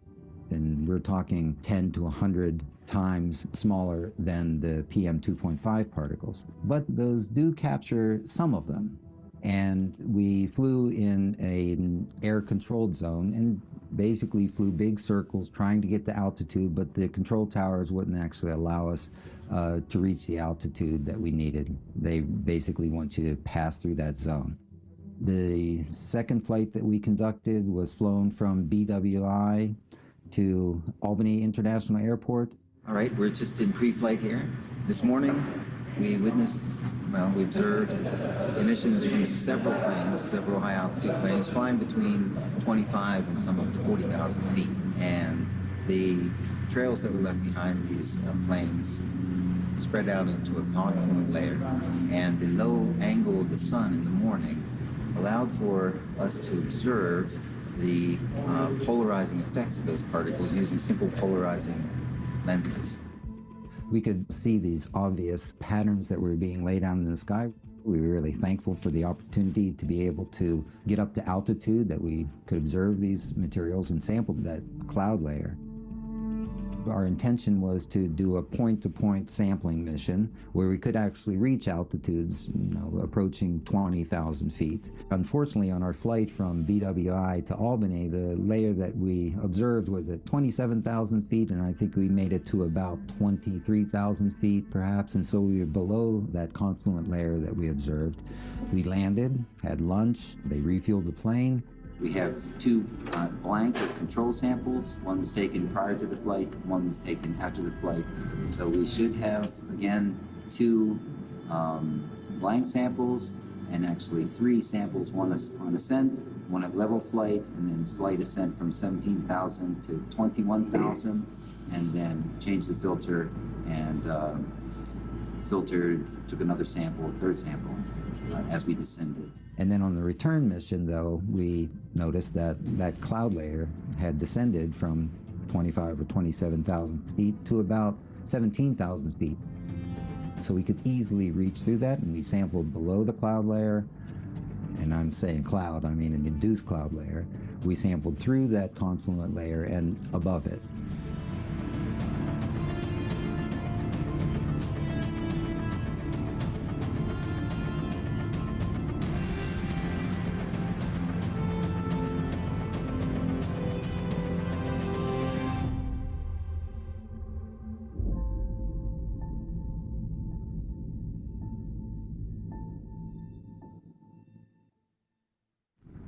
And we're talking 10 to 100 times smaller than the PM 2.5 particles. But those do capture some of them. And we flew in an air-controlled zone and basically flew big circles trying to get to altitude, but the control towers wouldn't actually allow us to reach the altitude that we needed. They basically want you to pass through that zone. The second flight that we conducted was flown from BWI to Albany International Airport. All right, we're just in pre-flight here. This morning, we observed emissions from several planes, several high-altitude planes, flying between 25 and some up to 40,000 feet. And the trails that were left behind these planes spread out into a confluent layer. And the low angle of the sun in the morning allowed for us to observe the polarizing effects of those particles using simple polarizing lenses. We could see these obvious patterns that were being laid out in the sky. We were really thankful for the opportunity to be able to get up to altitude, that we could observe these materials and sample that cloud layer. Our intention was to do a point-to-point sampling mission where we could actually reach altitudes, approaching 20,000 feet. Unfortunately, on our flight from BWI to Albany, the layer that we observed was at 27,000 feet, and I think we made it to about 23,000 feet, perhaps, and so we were below that confluent layer that we observed. We landed, had lunch, they refueled the plane. We have two blank control samples. One was taken prior to the flight, one was taken after the flight. So we should have, again, two blank samples, and actually three samples, one on ascent, one at level flight, and then slight ascent from 17,000 to 21,000, and then changed the filter and took another sample, third sample, as we descended. And then on the return mission, though, we noticed that that cloud layer had descended from 25 or 27,000 feet to about 17,000 feet. So we could easily reach through that, and we sampled below the cloud layer. And I'm saying cloud, I mean an induced cloud layer. We sampled through that confluent layer and above it.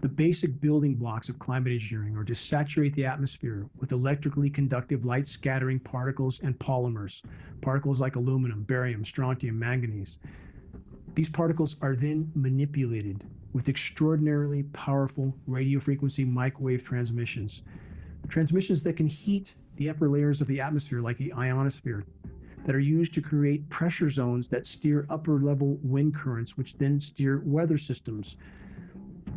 The basic building blocks of climate engineering are to saturate the atmosphere with electrically conductive light scattering particles and polymers, particles like aluminum, barium, strontium, manganese. These particles are then manipulated with extraordinarily powerful radio frequency microwave transmissions that can heat the upper layers of the atmosphere like the ionosphere, that are used to create pressure zones that steer upper level wind currents, which then steer weather systems.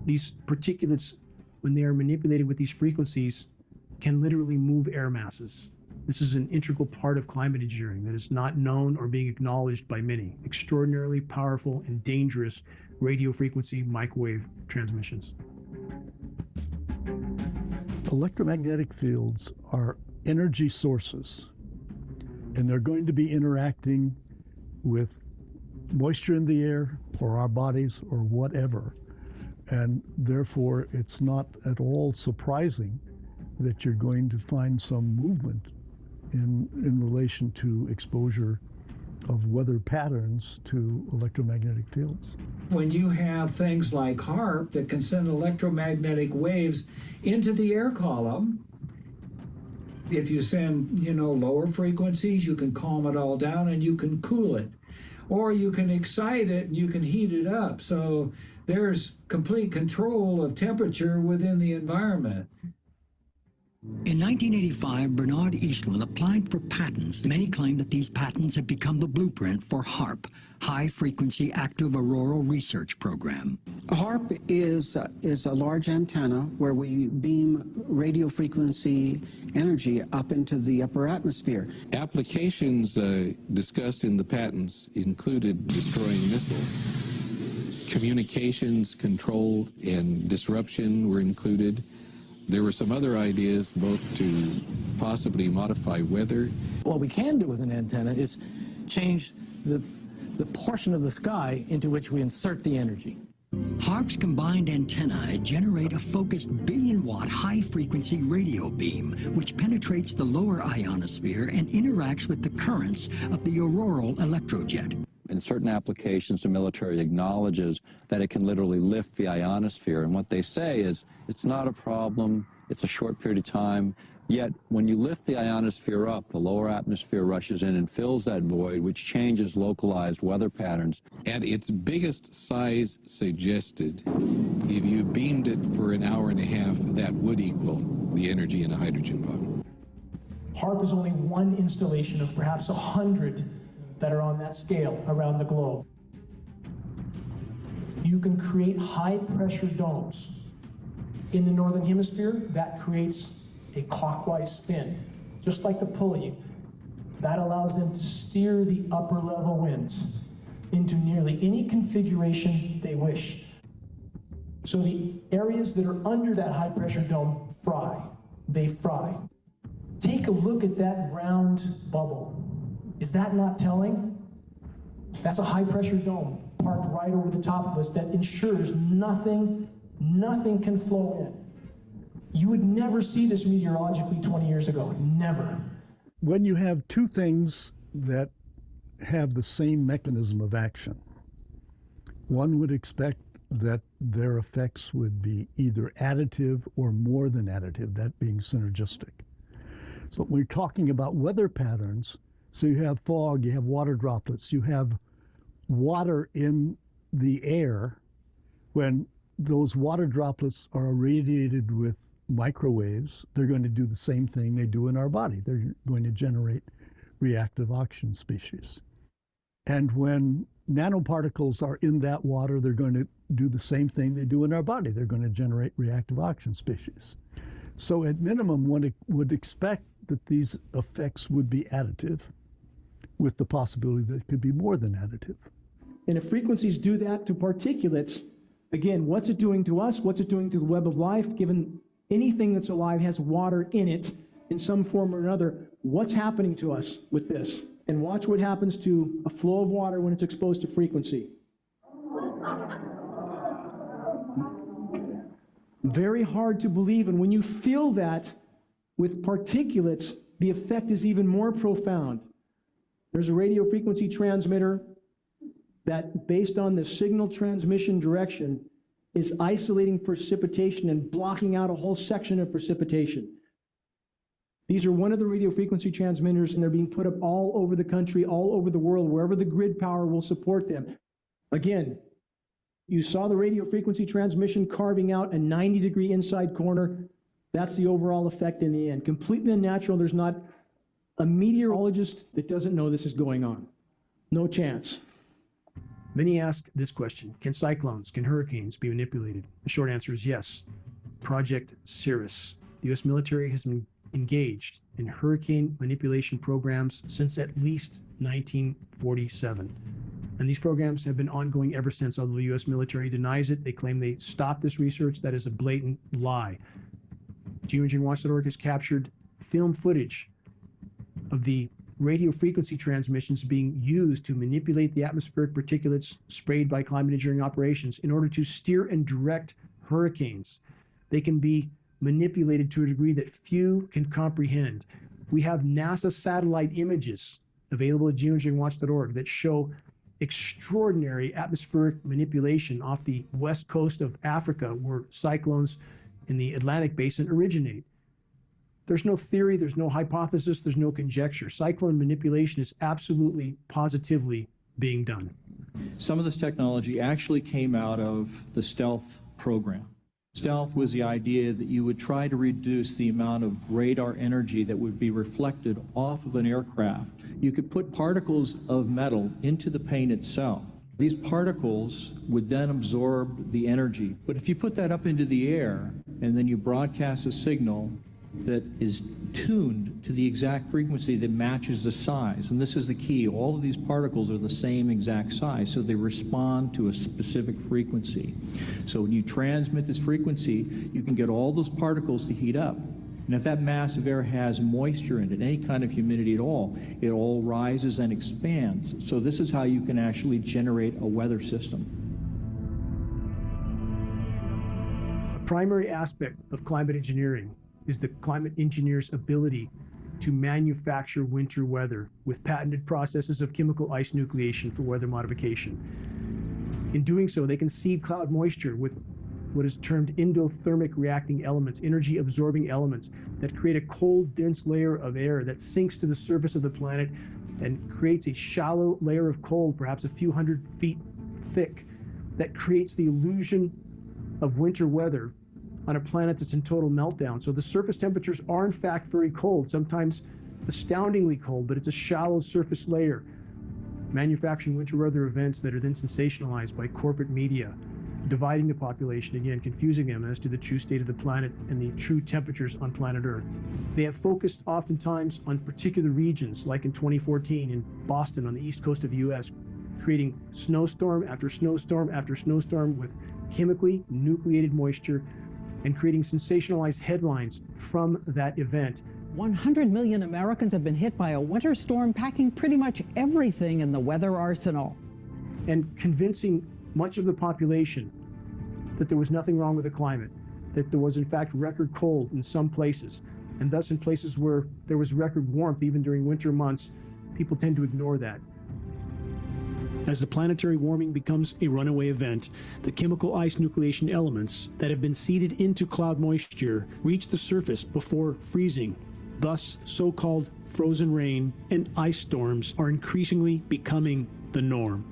These particulates, when they are manipulated with these frequencies, can literally move air masses. This is an integral part of climate engineering that is not known or being acknowledged by many. Extraordinarily powerful and dangerous radio frequency microwave transmissions. Electromagnetic fields are energy sources, and they're going to be interacting with moisture in the air or our bodies or whatever. And therefore, it's not at all surprising that you're going to find some movement in relation to exposure of weather patterns to electromagnetic fields. When you have things like HAARP that can send electromagnetic waves into the air column, if you send, lower frequencies, you can calm it all down and you can cool it. Or you can excite it and you can heat it up. So there's complete control of temperature within the environment. In 1985, Bernard Eastland applied for patents. Many claim that these patents have become the blueprint for HAARP, High Frequency Active Auroral Research Program. HAARP is a large antenna where we beam radio frequency energy up into the upper atmosphere. Applications discussed in the patents included destroying missiles. Communications control and disruption were included. There were some other ideas, both to possibly modify weather. What we can do with an antenna is change the portion of the sky into which we insert the energy. HAARP's combined antennae generate a focused billion-watt high-frequency radio beam, which penetrates the lower ionosphere and interacts with the currents of the auroral electrojet. In certain applications, the military acknowledges that it can literally lift the ionosphere, and what they say is it's not a problem, it's a short period of time, yet when you lift the ionosphere up, the lower atmosphere rushes in and fills that void, which changes localized weather patterns. At its biggest size suggested, if you beamed it for an hour and a half, that would equal the energy in a hydrogen bomb. HAARP is only one installation of perhaps 100 that are on that scale around the globe. You can create high-pressure domes. In the northern hemisphere, that creates a clockwise spin, just like the pulley. That allows them to steer the upper-level winds into nearly any configuration they wish. So the areas that are under that high-pressure dome fry. They fry. Take a look at that round bubble. Is that not telling? That's a high-pressure dome parked right over the top of us that ensures nothing can flow in. You would never see this meteorologically 20 years ago, never. When you have two things that have the same mechanism of action, one would expect that their effects would be either additive or more than additive, that being synergistic. So when we're talking about weather patterns, so you have fog, you have water droplets, you have water in the air. When those water droplets are irradiated with microwaves, they're going to do the same thing they do in our body. They're going to generate reactive oxygen species. And when nanoparticles are in that water, they're going to do the same thing they do in our body. They're going to generate reactive oxygen species. So at minimum, one would expect that these effects would be additive, with the possibility that it could be more than additive. And if frequencies do that to particulates, again, what's it doing to us? What's it doing to the web of life? Given anything that's alive has water in it in some form or another, what's happening to us with this? And watch what happens to a flow of water when it's exposed to frequency. Very hard to believe, and when you feel that with particulates, the effect is even more profound. There's a radio frequency transmitter that, based on the signal transmission direction, is isolating precipitation and blocking out a whole section of precipitation. These are one of the radio frequency transmitters, and they're being put up all over the country, all over the world, wherever the grid power will support them. Again, you saw the radio frequency transmission carving out a 90-degree inside corner. That's the overall effect in the end. Completely unnatural. There's not a meteorologist that doesn't know this is going on. No chance. Many ask this question: can cyclones, can hurricanes be manipulated? The short answer is yes. Project Cirrus. The U.S. military has been engaged in hurricane manipulation programs since at least 1947. And these programs have been ongoing ever since, although the U.S. military denies it. They claim they stopped this research. That is a blatant lie. Geoengineering.org has captured film footage of the radio frequency transmissions being used to manipulate the atmospheric particulates sprayed by climate engineering operations in order to steer and direct hurricanes. They can be manipulated to a degree that few can comprehend. We have NASA satellite images available at geoengineeringwatch.org that show extraordinary atmospheric manipulation off the west coast of Africa, where cyclones in the Atlantic basin originate. There's no theory, there's no hypothesis, there's no conjecture. Cyclone manipulation is absolutely, positively being done. Some of this technology actually came out of the stealth program. Stealth was the idea that you would try to reduce the amount of radar energy that would be reflected off of an aircraft. You could put particles of metal into the paint itself. These particles would then absorb the energy. But if you put that up into the air and then you broadcast a signal that is tuned to the exact frequency that matches the size, and this is the key, all of these particles are the same exact size, so they respond to a specific frequency. So when you transmit this frequency, you can get all those particles to heat up. And if that mass of air has moisture in it, any kind of humidity at all, it all rises and expands. So this is how you can actually generate a weather system. A primary aspect of climate engineering is the climate engineer's ability to manufacture winter weather with patented processes of chemical ice nucleation for weather modification. In doing so, they can seed cloud moisture with what is termed endothermic reacting elements, energy absorbing elements that create a cold, dense layer of air that sinks to the surface of the planet and creates a shallow layer of cold, perhaps a few hundred feet thick, that creates the illusion of winter weather on a planet that's in total meltdown. So the surface temperatures are in fact very cold, sometimes astoundingly cold, but it's a shallow surface layer, manufacturing winter weather events that are then sensationalized by corporate media, dividing the population, again, confusing them as to the true state of the planet and the true temperatures on planet Earth. They have focused oftentimes on particular regions, like in 2014 in Boston on the east coast of the US, creating snowstorm after snowstorm after snowstorm with chemically nucleated moisture and creating sensationalized headlines from that event. 100 million Americans have been hit by a winter storm, packing pretty much everything in the weather arsenal. And convincing much of the population that there was nothing wrong with the climate, that there was in fact record cold in some places, and thus in places where there was record warmth even during winter months, people tend to ignore that. As the planetary warming becomes a runaway event, the chemical ice nucleation elements that have been seeded into cloud moisture reach the surface before freezing. Thus, so-called frozen rain and ice storms are increasingly becoming the norm.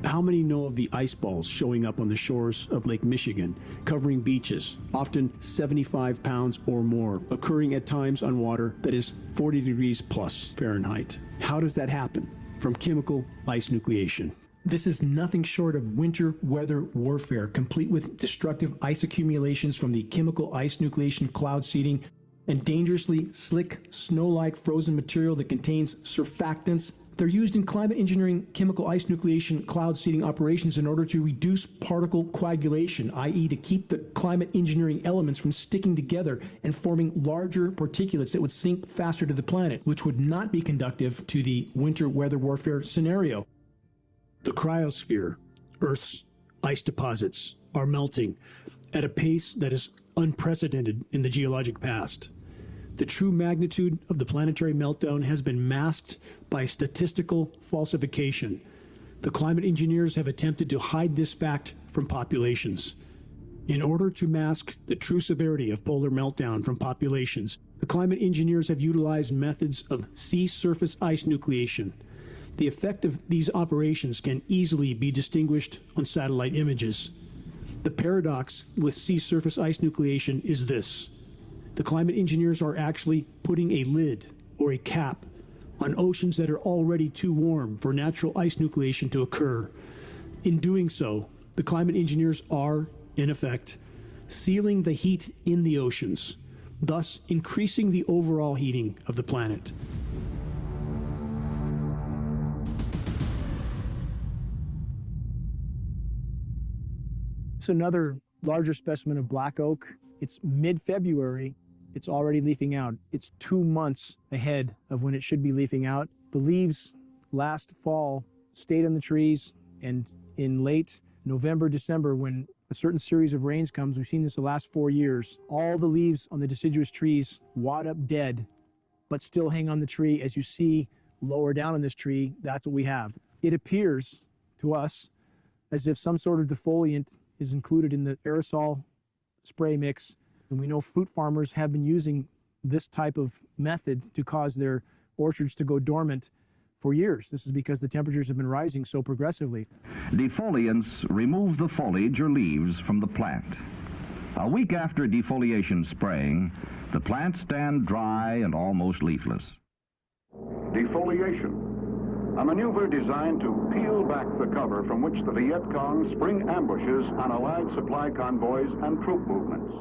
How many know of the ice balls showing up on the shores of Lake Michigan, covering beaches, often 75 pounds or more, occurring at times on water that is 40 degrees plus Fahrenheit? How does that happen? From chemical ice nucleation. This is nothing short of winter weather warfare, complete with destructive ice accumulations from the chemical ice nucleation cloud seeding and dangerously slick snow-like frozen material that contains surfactants. They're used in climate engineering chemical ice nucleation cloud seeding operations in order to reduce particle coagulation, i.e. to keep the climate engineering elements from sticking together and forming larger particulates that would sink faster to the planet, which would not be conducive to the winter weather warfare scenario. The cryosphere, Earth's ice deposits, are melting at a pace that is unprecedented in the geologic past. The true magnitude of the planetary meltdown has been masked by statistical falsification. The climate engineers have attempted to hide this fact from populations. In order to mask the true severity of polar meltdown from populations, the climate engineers have utilized methods of sea surface ice nucleation. The effect of these operations can easily be distinguished on satellite images. The paradox with sea surface ice nucleation is this. The climate engineers are actually putting a lid or a cap on oceans that are already too warm for natural ice nucleation to occur. In doing so, the climate engineers are, in effect, sealing the heat in the oceans, thus increasing the overall heating of the planet. It's another larger specimen of black oak. It's mid-February. It's already leafing out. It's 2 months ahead of when it should be leafing out. The leaves last fall stayed on the trees, and in late November, December, when a certain series of rains comes, we've seen this the last 4 years, all the leaves on the deciduous trees wad up dead, but still hang on the tree as you see lower down in this tree, that's what we have. It appears to us as if some sort of defoliant is included in the aerosol spray mix. And we know fruit farmers have been using this type of method to cause their orchards to go dormant for years. This is because the temperatures have been rising so progressively. Defoliants remove the foliage or leaves from the plant. A week after defoliation spraying, the plants stand dry and almost leafless. Defoliation, a maneuver designed to peel back the cover from which the Viet Cong spring ambushes on Allied supply convoys and troop movements.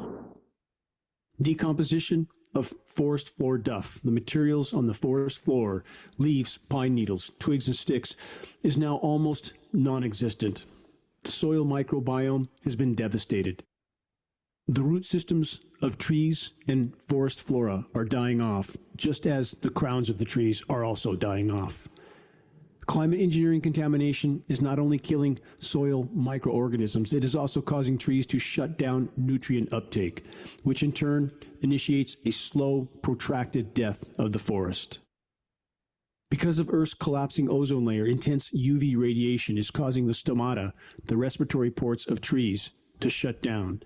Decomposition of forest floor duff, the materials on the forest floor, leaves, pine needles, twigs and sticks, is now almost non-existent. The soil microbiome has been devastated. The root systems of trees and forest flora are dying off, just as the crowns of the trees are also dying off. Climate engineering contamination is not only killing soil microorganisms, it is also causing trees to shut down nutrient uptake, which in turn initiates a slow, protracted death of the forest. Because of Earth's collapsing ozone layer, intense UV radiation is causing the stomata, the respiratory ports of trees, to shut down.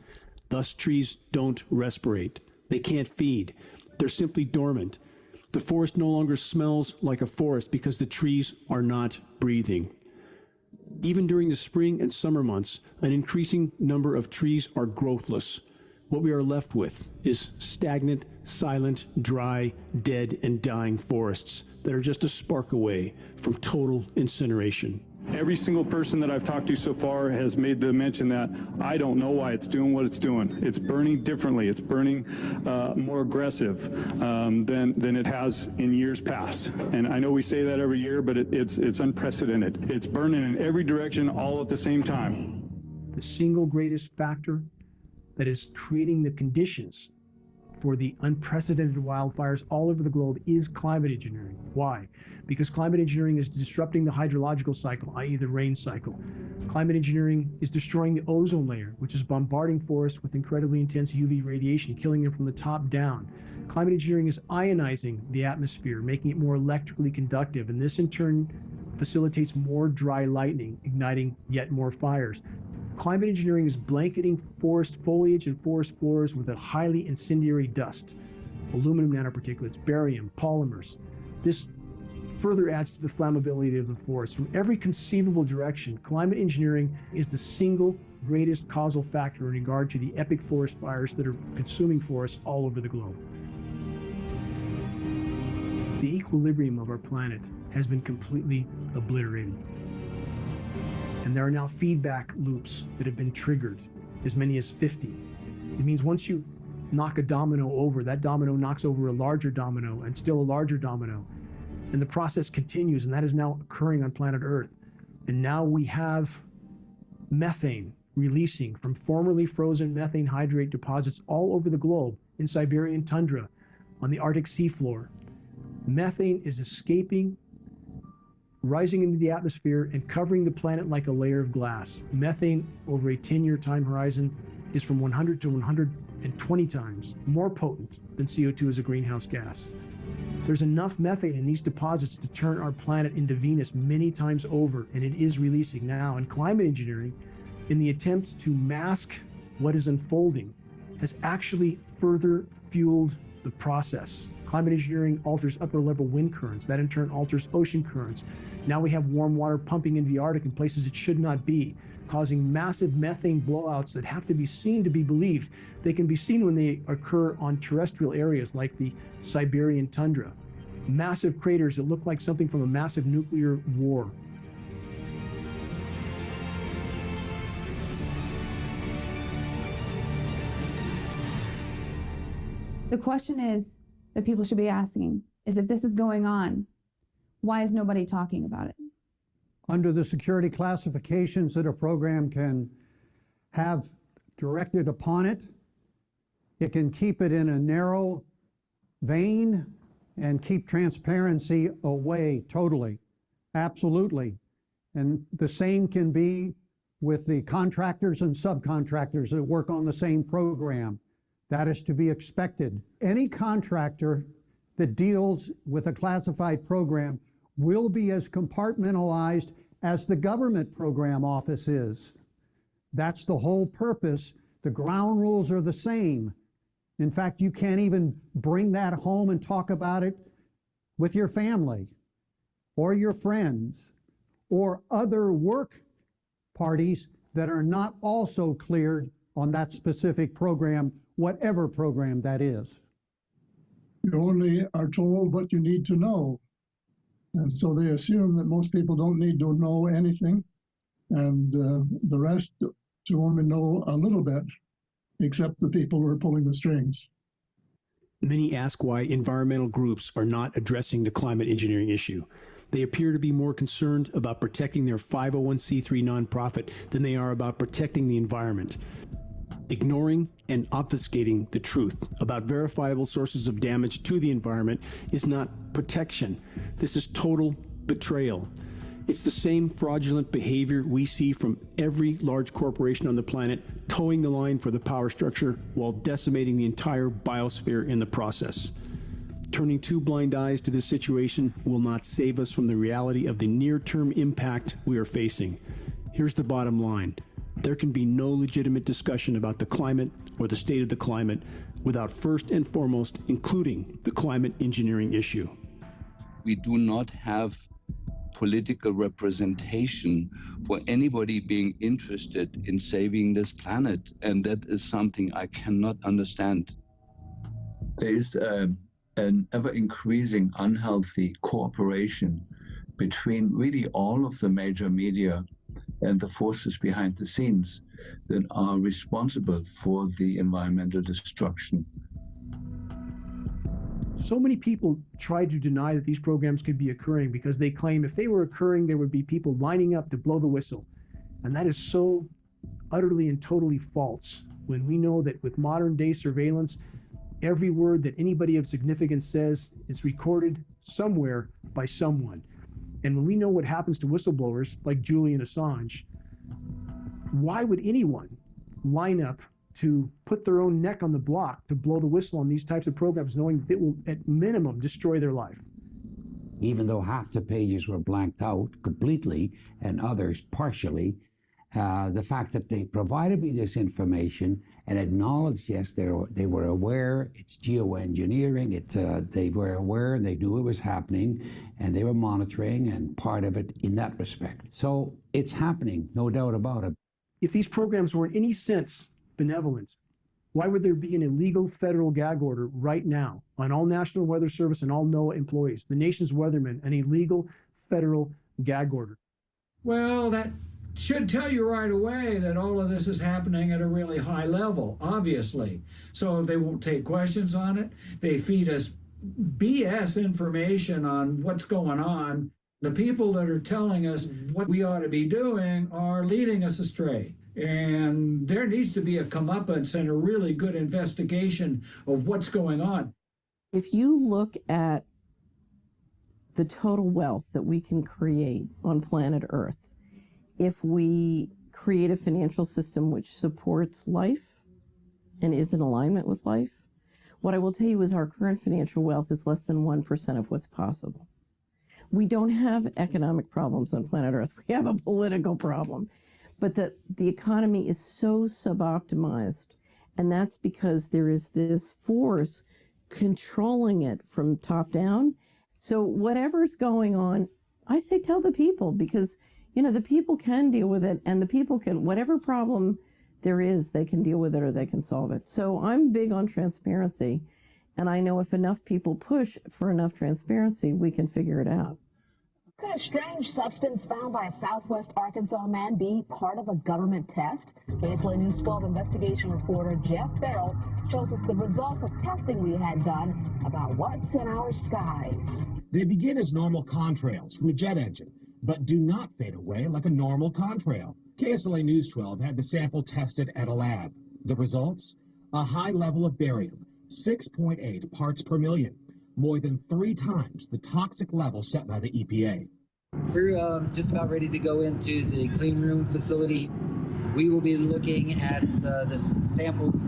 Thus, trees don't respirate. They can't feed. They're simply dormant. The forest no longer smells like a forest because the trees are not breathing. Even during the spring and summer months, an increasing number of trees are growthless. What we are left with is stagnant, silent, dry, dead, and dying forests that are just a spark away from total incineration. Every single person that I've talked to so far has made the mention that I don't know why it's doing what it's doing. It's burning differently. It's burning more aggressive than it has in years past. And I know we say that every year, but it's unprecedented. It's burning in every direction all at the same time. The single greatest factor that is creating the conditions for the unprecedented wildfires all over the globe is climate engineering. Why? Because climate engineering is disrupting the hydrological cycle, i.e. the rain cycle. Climate engineering is destroying the ozone layer, which is bombarding forests with incredibly intense UV radiation, killing them from the top down. Climate engineering is ionizing the atmosphere, making it more electrically conductive, and this in turn facilitates more dry lightning, igniting yet more fires. Climate engineering is blanketing forest foliage and forest floors with a highly incendiary dust, aluminum nanoparticulates, barium, polymers. This further adds to the flammability of the forest. From every conceivable direction, climate engineering is the single greatest causal factor in regard to the epic forest fires that are consuming forests all over the globe. The equilibrium of our planet has been completely obliterated. And there are now feedback loops that have been triggered, as many as 50. It means once you knock a domino over, that domino knocks over a larger domino and still a larger domino. And the process continues, and that is now occurring on planet Earth. And now we have methane releasing from formerly frozen methane hydrate deposits all over the globe, in Siberian tundra, on the Arctic seafloor. Methane is escaping, rising into the atmosphere and covering the planet like a layer of glass. Methane over a 10-year time horizon is from 100 to 120 times more potent than CO2 as a greenhouse gas. There's enough methane in these deposits to turn our planet into Venus many times over, and it is releasing now. And climate engineering, in the attempt to mask what is unfolding, has actually further fueled the process. Climate engineering alters upper level wind currents. That in turn alters ocean currents. Now we have warm water pumping into the Arctic in places it should not be, causing massive methane blowouts that have to be seen to be believed. They can be seen when they occur on terrestrial areas like the Siberian tundra. Massive craters that look like something from a massive nuclear war. The question is that people should be asking is, if this is going on, why is nobody talking about it? Under the security classifications that a program can have directed upon it, it can keep it in a narrow vein and keep transparency away totally. Absolutely. And the same can be with the contractors and subcontractors that work on the same program. That is to be expected. Any contractor that deals with a classified program will be as compartmentalized as the government program office is. That's the whole purpose. The ground rules are the same. In fact, you can't even bring that home and talk about it with your family or your friends or other work parties that are not also cleared on that specific program, whatever program that is. You only are told what you need to know. And so they assume that most people don't need to know anything, and the rest to only know a little bit, except the people who are pulling the strings. Many ask why environmental groups are not addressing the climate engineering issue. They appear to be more concerned about protecting their 501c3 nonprofit than they are about protecting the environment. Ignoring and obfuscating the truth about verifiable sources of damage to the environment is not protection. This is total betrayal. It's the same fraudulent behavior we see from every large corporation on the planet, towing the line for the power structure while decimating the entire biosphere in the process. Turning two blind eyes to this situation will not save us from the reality of the near-term impact we are facing. Here's the bottom line. There can be no legitimate discussion about the climate or the state of the climate without first and foremost including the climate engineering issue. We do not have political representation for anybody being interested in saving this planet, and that is something I cannot understand. There is an ever-increasing unhealthy cooperation between really all of the major media and the forces behind the scenes that are responsible for the environmental destruction. So many people try to deny that these programs could be occurring because they claim if they were occurring, there would be people lining up to blow the whistle. And that is so utterly and totally false when we know that with modern day surveillance, every word that anybody of significance says is recorded somewhere by someone. And when we know what happens to whistleblowers like Julian Assange, why would anyone line up to put their own neck on the block to blow the whistle on these types of programs, knowing that it will at minimum destroy their life? Even though half the pages were blanked out completely and others partially, the fact that they provided me this information and acknowledged, yes, they were aware, it's geoengineering, they were aware, they knew it was happening, and they were monitoring and part of it in that respect. So it's happening, no doubt about it. If these programs were in any sense benevolent, why would there be an illegal federal gag order right now on all National Weather Service and all NOAA employees, the nation's weathermen, an illegal federal gag order? Well, that should tell you right away that all of this is happening at a really high level, obviously. So they won't take questions on it. They feed us BS information on what's going on. The people that are telling us what we ought to be doing are leading us astray. And there needs to be a comeuppance and a really good investigation of what's going on. If you look at the total wealth that we can create on planet Earth, if we create a financial system which supports life and is in alignment with life, what I will tell you is our current financial wealth is less than 1% of what's possible. We don't have economic problems on planet Earth. We have a political problem. But the economy is so suboptimized, and that's because there is this force controlling it from top down. So whatever's going on, I say tell the people, because you know the people can deal with it, and the people can, whatever problem there is, they can deal with it or they can solve it. So I'm big on transparency, and I know if enough people push for enough transparency, we can figure it out. Could a strange substance found by a Southwest Arkansas man be part of a government test? KSLA News 12 investigation reporter Jeff Farrell shows us the results of testing we had done about what's in our skies. They begin as normal contrails from a jet engine, but do not fade away like a normal contrail. KSLA News 12 had the sample tested at a lab. The results? A high level of barium, 6.8 parts per million. More than 3 times the toxic level set by the EPA. We're just about ready to go into the clean room facility. We will be looking at the samples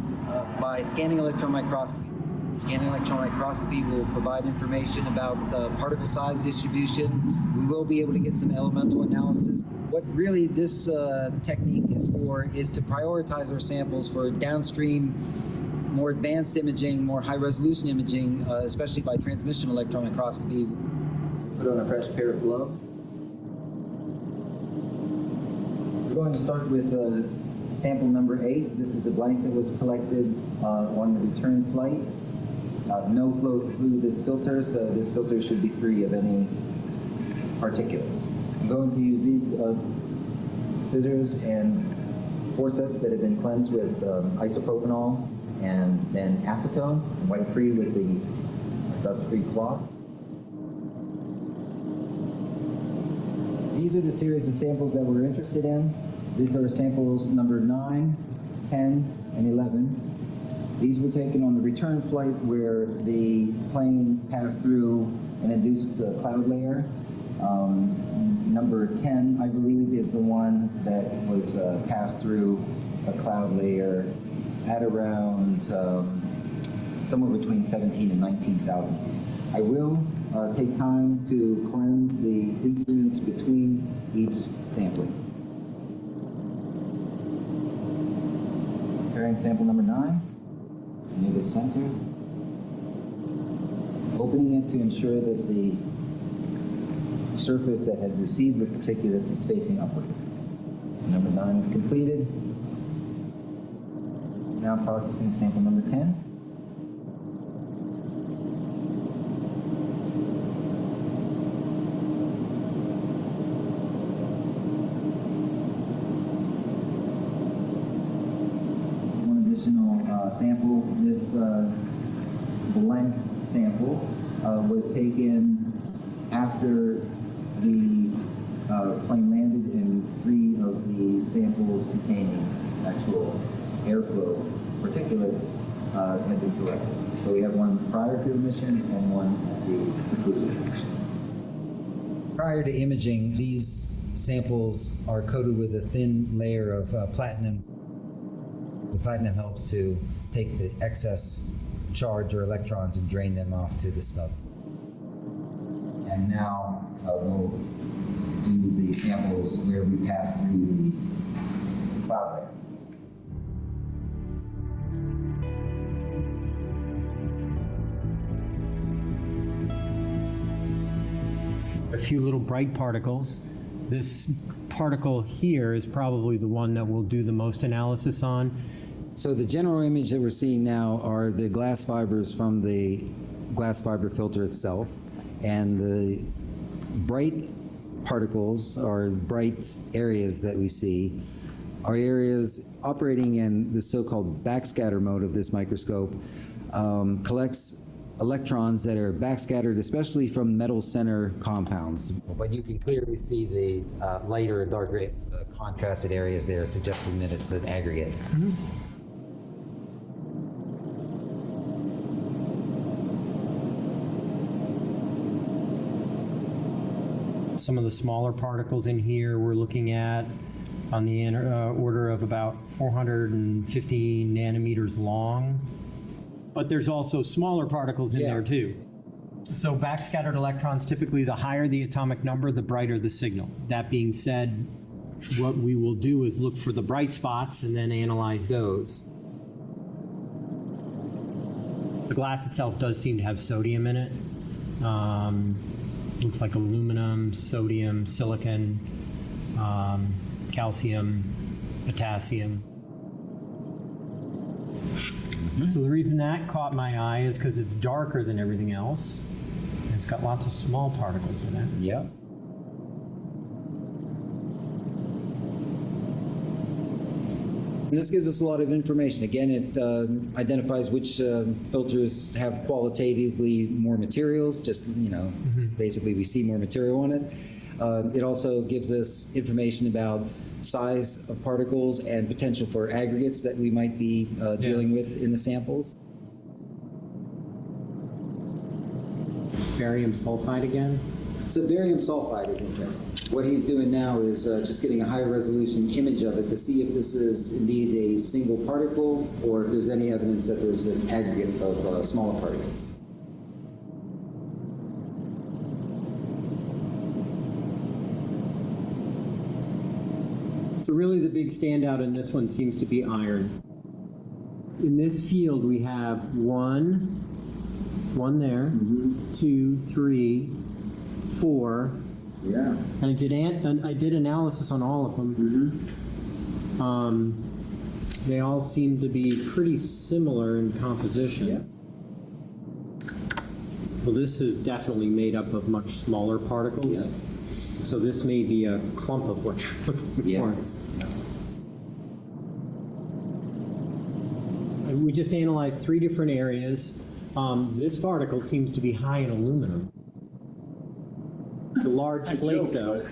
by scanning electron microscopy. Scanning electron microscopy will provide information about the particle size distribution, We will be able to get some elemental analysis. What really this technique is for is to prioritize our samples for downstream, more advanced imaging, more high-resolution imaging, especially by transmission electron microscopy. Put on a fresh pair of gloves. We're going to start with sample number 8. This is the blank that was collected on the return flight. No flow through this filter, so this filter should be free of any particulates. I'm going to use these scissors and forceps that have been cleansed with isopropanol and then acetone, and wipe free with these dust-free cloths. These are the series of samples that we're interested in. These are samples number 9, 10, and 11. These were taken on the return flight where the plane passed through an induced cloud layer. Number 10, I believe, is the one that was passed through a cloud layer at around somewhere between 17 and 19,000 feet. I will take time to cleanse the instruments between each sampling. Preparing sample number 9, near the center. Opening it to ensure that the surface that had received the particulates is facing upward. Number 9 is completed. Now processing sample number 10. One additional sample, this blank sample was taken after the plane landed, and 3 of the samples containing actual airflow particulates had been collected. So we have one prior to the mission and one at the conclusion of the mission. Prior to imaging, these samples are coated with a thin layer of platinum. The platinum helps to take the excess charge or electrons and drain them off to the snub. And now we'll do the samples where we pass through the cloud layer. A few little bright particles. This particle here is probably the one that we'll do the most analysis on. So the general image that we're seeing now are the glass fibers from the glass fiber filter itself, and the bright particles or bright areas that we see are areas operating in the so-called backscatter mode of this microscope, collects electrons that are backscattered, especially from metal center compounds. But you can clearly see the lighter and darker contrasted areas there, suggesting that it's an aggregate. Mm-hmm. Some of the smaller particles in here we're looking at on the order of about 450 nanometers long. But there's also smaller particles in there too. So backscattered electrons, typically the higher the atomic number, the brighter the signal. That being said, what we will do is look for the bright spots and then analyze those. The glass itself does seem to have sodium in it. Looks like aluminum, sodium, silicon, calcium, potassium. So the reason that caught my eye is because it's darker than everything else. And it's got lots of small particles in it. Yeah. And this gives us a lot of information. Again, it identifies which filters have qualitatively more materials, just, basically we see more material on it. It also gives us information about size of particles and potential for aggregates that we might be dealing with in the samples. Barium sulfide again? So barium sulfide is interesting. What he's doing now is just getting a high resolution image of it to see if this is indeed a single particle or if there's any evidence that there's an aggregate of smaller particles. So really the big standout in this one seems to be iron. In this field we have one there, 2, 3, 4. Yeah. And I did analysis on all of them. They all seem to be pretty similar in composition. Yeah. Well, this is definitely made up of much smaller particles. Yeah. So this may be a clump of what you're looking for. And we just analyzed 3 different areas. This particle seems to be high in aluminum. It's a large flake though.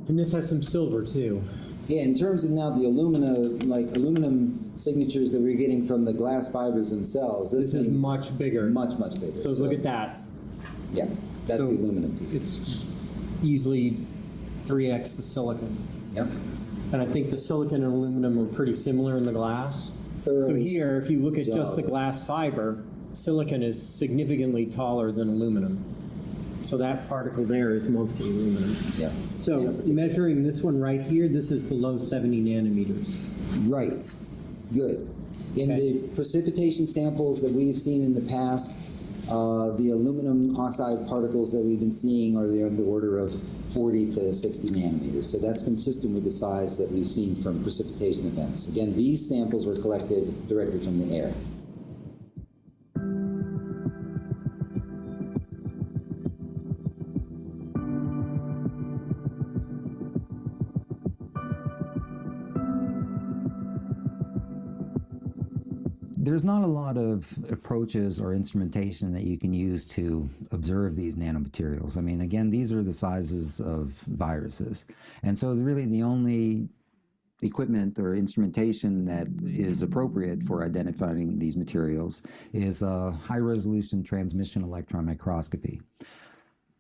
And this has some silver too. Yeah, in terms of now the aluminum signatures that we're getting from the glass fibers themselves, this is much bigger. Much bigger. So look at that. Yeah, that's the aluminum piece. It's easily 3x the silicon. Yep. And I think the silicon and aluminum are pretty similar in the glass. So here, if you look at just the glass fiber, silicon is significantly taller than aluminum. So that particle there is mostly aluminum. Yeah. So measuring this one right here, this is below 70 nanometers. Right. Good. In the precipitation samples that we've seen in the past, the aluminum oxide particles that we've been seeing are on the order of 40 to 60 nanometers. So that's consistent with the size that we've seen from precipitation events. Again, these samples were collected directly from the air. There's not a lot of approaches or instrumentation that you can use to observe these nanomaterials. I mean, again, these are the sizes of viruses. And so really the only equipment or instrumentation that is appropriate for identifying these materials is a high-resolution transmission electron microscopy.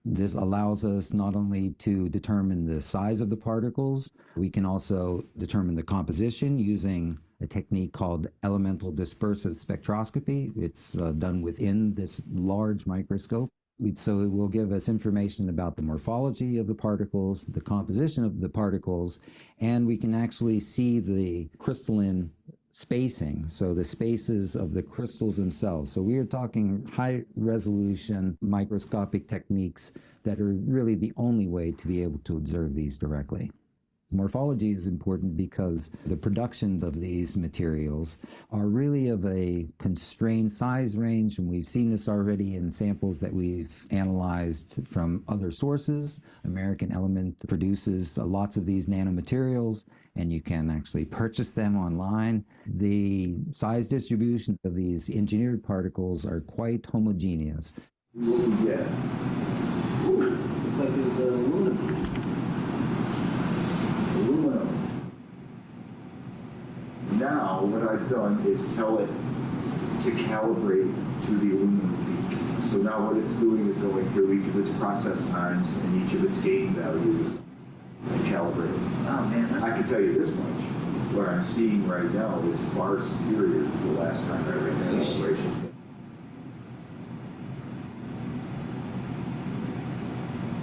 This allows us not only to determine the size of the particles, we can also determine the composition using a technique called elemental dispersive spectroscopy. It's done within this large microscope. So it will give us information about the morphology of the particles, the composition of the particles, and we can actually see the crystalline spacing, so the spaces of the crystals themselves. So we are talking high resolution microscopic techniques that are really the only way to be able to observe these directly. Morphology is important because the productions of these materials are really of a constrained size range, and we've seen this already in samples that we've analyzed from other sources. American Element produces lots of these nanomaterials, and you can actually purchase them online. The size distribution of these engineered particles are quite homogeneous. Yeah. Ooh, it's like there's aluminum. Now, what I've done is tell it to calibrate to the aluminum peak. So now what it's doing is going through each of its process times and each of its gain values and calibrating. Oh, man. I can tell you this much. What I'm seeing right now is far superior to the last time I ran that calibration.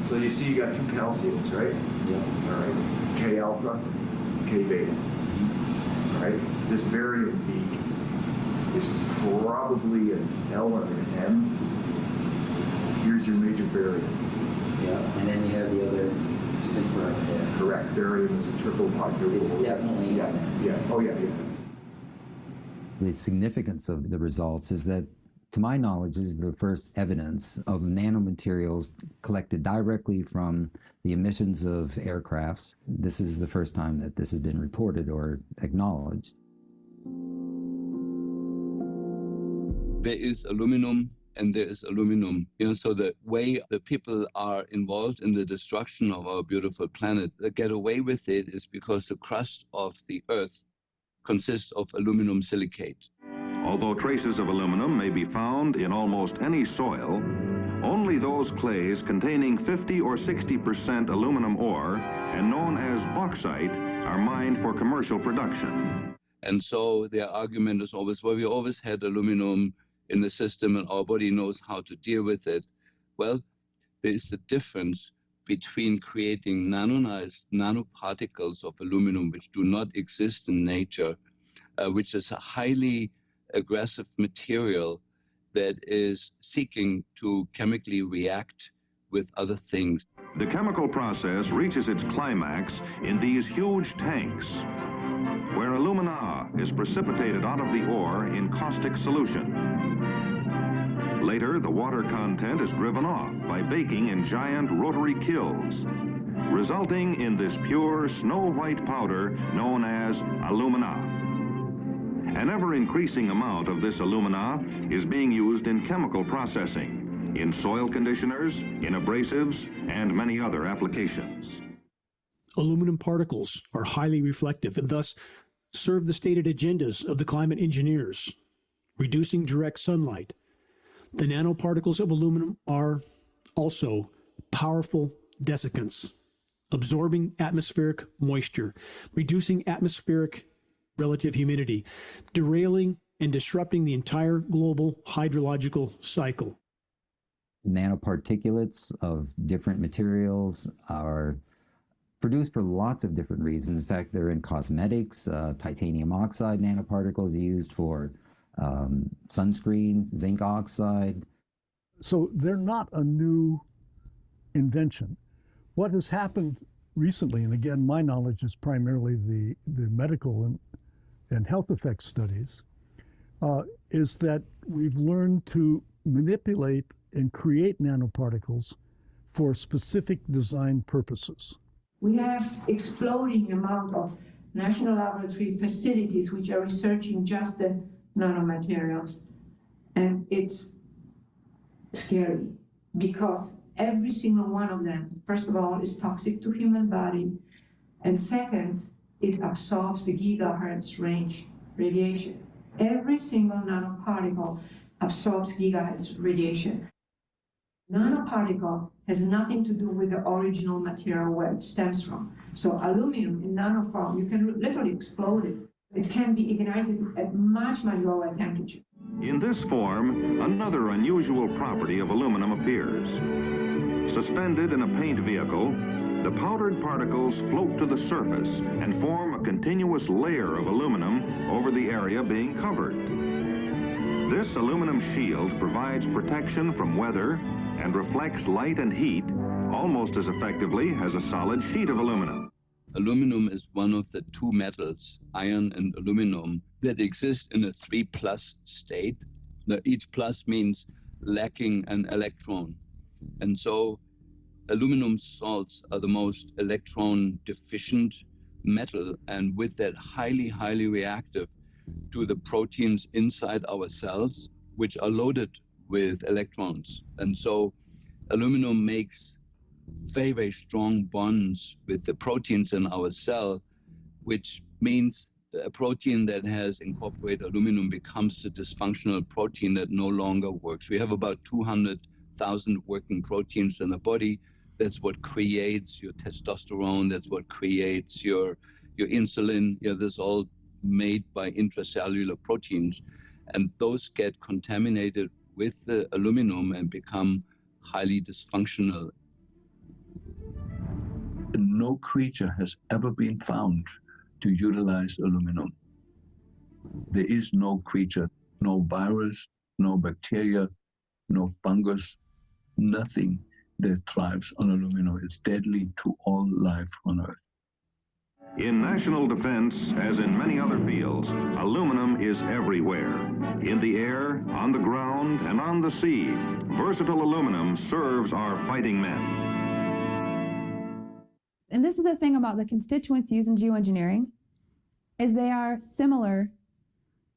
So you see you got 2 calciums, right? Yeah. All right. K alpha, K beta. Right? This barium peak is probably an L or an M. Here's your major barium. Yeah, and then you have the other to confirm. Yeah. Correct. Barium is a triple quadruple. It's definitely yeah. Oh yeah. The significance of the results is that, to my knowledge, this is the first evidence of nanomaterials collected directly from the emissions of aircrafts. This is the first time that this has been reported or acknowledged. There is aluminum and there is aluminum. So the way the people are involved in the destruction of our beautiful planet get away with it is because the crust of the Earth consists of aluminum silicate. Although traces of aluminum may be found in almost any soil, only those clays containing 50 or 60% aluminum ore and known as bauxite are mined for commercial production. And so their argument is always, well, we always had aluminum in the system and our body knows how to deal with it. Well, there is a difference between creating nanoparticles of aluminum which do not exist in nature, which is a highly aggressive material that is seeking to chemically react with other things. The chemical process reaches its climax in these huge tanks, where alumina is precipitated out of the ore in caustic solution. Later, the water content is driven off by baking in giant rotary kilns, resulting in this pure snow-white powder known as alumina. An ever-increasing amount of this alumina is being used in chemical processing, in soil conditioners, in abrasives, and many other applications. Aluminum particles are highly reflective and thus serve the stated agendas of the climate engineers, reducing direct sunlight. The nanoparticles of aluminum are also powerful desiccants, absorbing atmospheric moisture, reducing atmospheric relative humidity, derailing and disrupting the entire global hydrological cycle. Nanoparticulates of different materials are produced for lots of different reasons. In fact, they're in cosmetics. Titanium oxide nanoparticles used for sunscreen, zinc oxide. So they're not a new invention. What has happened recently, and again, my knowledge is primarily the medical and health effects studies, is that we've learned to manipulate and create nanoparticles for specific design purposes. We have exploding amount of national laboratory facilities which are researching just the nanomaterials. And it's scary because every single one of them, first of all, is toxic to human body. And second, it absorbs the gigahertz range radiation. Every single nanoparticle absorbs gigahertz radiation. Nanoparticle has nothing to do with the original material where it stems from. So aluminum in nanoform, you can literally explode it. It can be ignited at much, much lower temperature. In this form, another unusual property of aluminum appears. Suspended in a paint vehicle, the powdered particles float to the surface and form a continuous layer of aluminum over the area being covered. This aluminum shield provides protection from weather and reflects light and heat almost as effectively as a solid sheet of aluminum. Aluminum is one of the two metals, iron and aluminum, that exist in a 3+ state. Each plus means lacking an electron. And so aluminum salts are the most electron deficient metal, and with that highly, highly reactive to the proteins inside our cells, which are loaded with electrons. And so aluminum makes very, very strong bonds with the proteins in our cell, which means a protein that has incorporated aluminum becomes a dysfunctional protein that no longer works. We have about 200,000 working proteins in the body. That's what creates your testosterone. That's what creates your insulin. This is all made by intracellular proteins. And those get contaminated with the aluminum and become highly dysfunctional. No creature has ever been found to utilize aluminum. There is no creature, no virus, no bacteria, no fungus, nothing that thrives on aluminum. It's deadly to all life on Earth. In national defense, as in many other fields, aluminum is everywhere. In the air, on the ground, and on the sea, versatile aluminum serves our fighting men. And this is the thing about the constituents used in geoengineering, is they are similar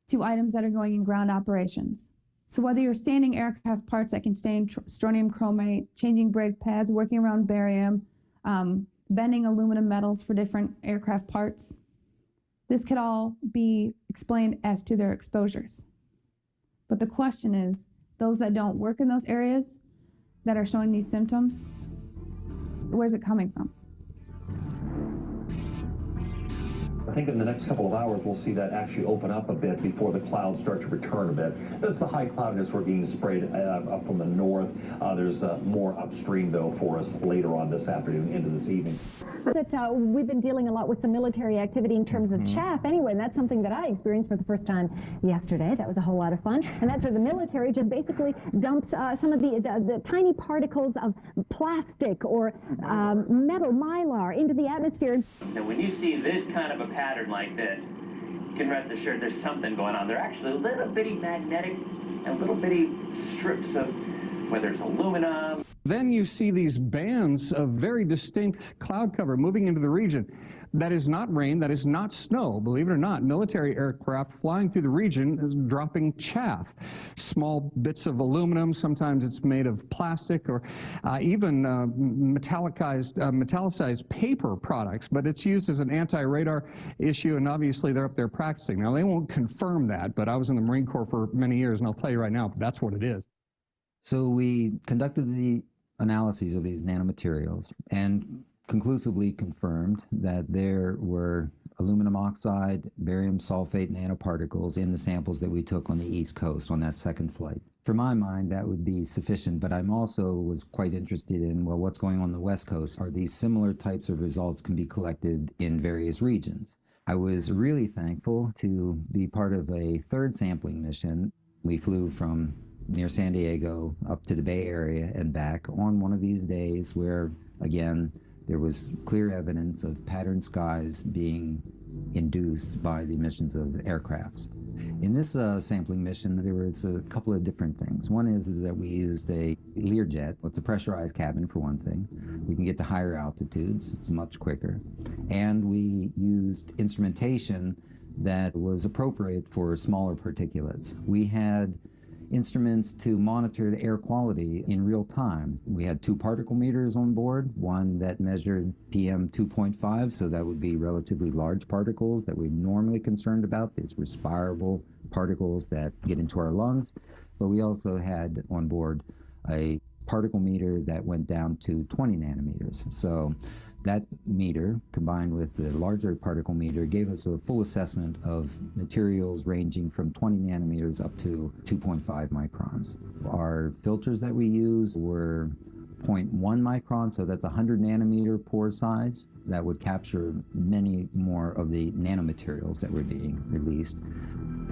to items that are going in ground operations. So whether you're standing aircraft parts that can stain strontium chromate, changing brake pads, working around barium, bending aluminum metals for different aircraft parts, this could all be explained as to their exposures. But the question is, those that don't work in those areas that are showing these symptoms, where's it coming from? I think in the next couple of hours, we'll see that actually open up a bit before the clouds start to return a bit. That's the high cloudiness we're being sprayed up from the north. There's more upstream, though, for us later on this afternoon into this evening. That we've been dealing a lot with the military activity in terms of chaff anyway, and that's something that I experienced for the first time yesterday. That was a whole lot of fun, and that's where the military just basically dumps some of the tiny particles of plastic or metal mylar into the atmosphere. And when you see this kind of a pattern like this, you can rest assured there's something going on. They're actually little bitty magnetic and little bitty strips of, whether it's aluminum. Then you see these bands of very distinct cloud cover moving into the region. That is not rain, that is not snow, believe it or not. Military aircraft flying through the region is dropping chaff. Small bits of aluminum, sometimes it's made of plastic or even metallicized paper products, but it's used as an anti-radar issue, and obviously they're up there practicing. Now, they won't confirm that, but I was in the Marine Corps for many years, and I'll tell you right now, that's what it is. So we conducted the analyses of these nanomaterials and conclusively confirmed that there were aluminum oxide, barium sulfate nanoparticles in the samples that we took on the East Coast on that second flight. For my mind, that would be sufficient, but I'm also was quite interested in, well, what's going on the West Coast? Are these similar types of results can be collected in various regions? I was really thankful to be part of a third sampling mission. We flew from near San Diego up to the Bay Area and back on one of these days where, again, there was clear evidence of patterned skies being induced by the emissions of aircraft. In this sampling mission, there was a couple of different things. One is that we used a Learjet. It's a pressurized cabin, for one thing. We can get to higher altitudes. It's much quicker. And we used instrumentation that was appropriate for smaller particulates. We had instruments to monitor the air quality in real time. We had 2 particle meters on board, one that measured PM 2.5, so that would be relatively large particles that we're normally concerned about, these respirable particles that get into our lungs. But we also had on board a particle meter that went down to 20 nanometers. So that meter, combined with the larger particle meter, gave us a full assessment of materials ranging from 20 nanometers up to 2.5 microns. Our filters that we use were 0.1 micron, so that's 100 nanometer pore size. That would capture many more of the nanomaterials that were being released.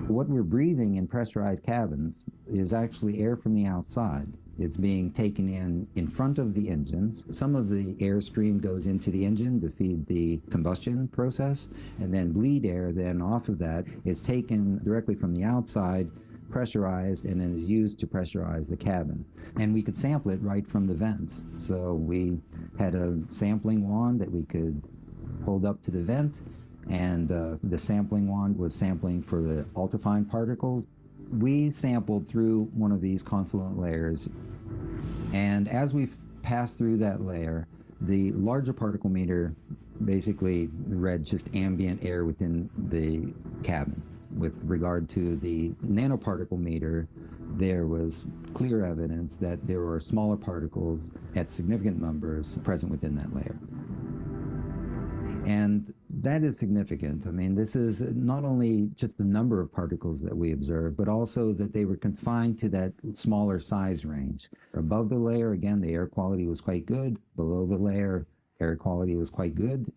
What we're breathing in pressurized cabins is actually air from the outside. It's being taken in front of the engines. Some of the airstream goes into the engine to feed the combustion process, and then bleed air then off of that is taken directly from the outside, pressurized, and then is used to pressurize the cabin. And we could sample it right from the vents. So we had a sampling wand that we could hold up to the vent, and the sampling wand was sampling for the ultrafine particles. We sampled through one of these confluent layers, and as we passed through that layer, the larger particle meter basically read just ambient air within the cabin. With regard to the nanoparticle meter, there was clear evidence that there were smaller particles at significant numbers present within that layer. And that is significant. I mean, this is not only just the number of particles that we observed, but also that they were confined to that smaller size range. Above the layer, again, the air quality was quite good. Below the layer, air quality was quite good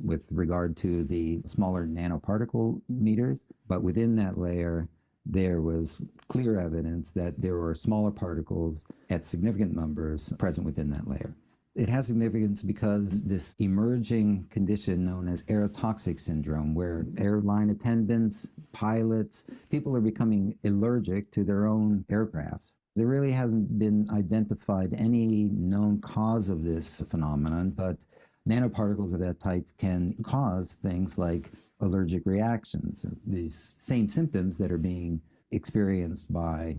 with regard to the smaller nanoparticle meters. But within that layer, there was clear evidence that there were smaller particles at significant numbers present within that layer. It has significance because this emerging condition known as aerotoxic syndrome, where airline attendants, pilots, people are becoming allergic to their own aircrafts. There really hasn't been identified any known cause of this phenomenon, but nanoparticles of that type can cause things like allergic reactions, these same symptoms that are being experienced by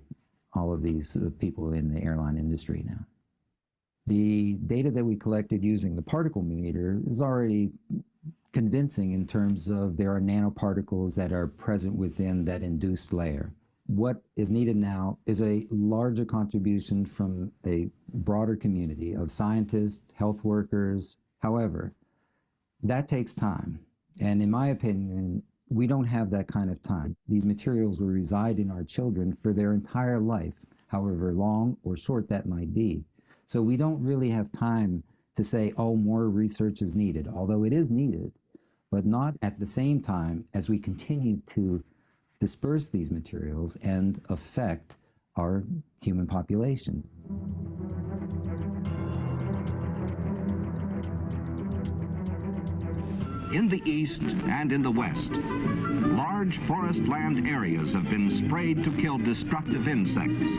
all of these people in the airline industry now. The data that we collected using the particle meter is already convincing in terms of there are nanoparticles that are present within that induced layer. What is needed now is a larger contribution from a broader community of scientists, health workers. However, that takes time. And in my opinion, we don't have that kind of time. These materials will reside in our children for their entire life, however long or short that might be. So we don't really have time to say, oh, more research is needed, although it is needed, but not at the same time as we continue to disperse these materials and affect our human population. In the east and in the west, large forest land areas have been sprayed to kill destructive insects.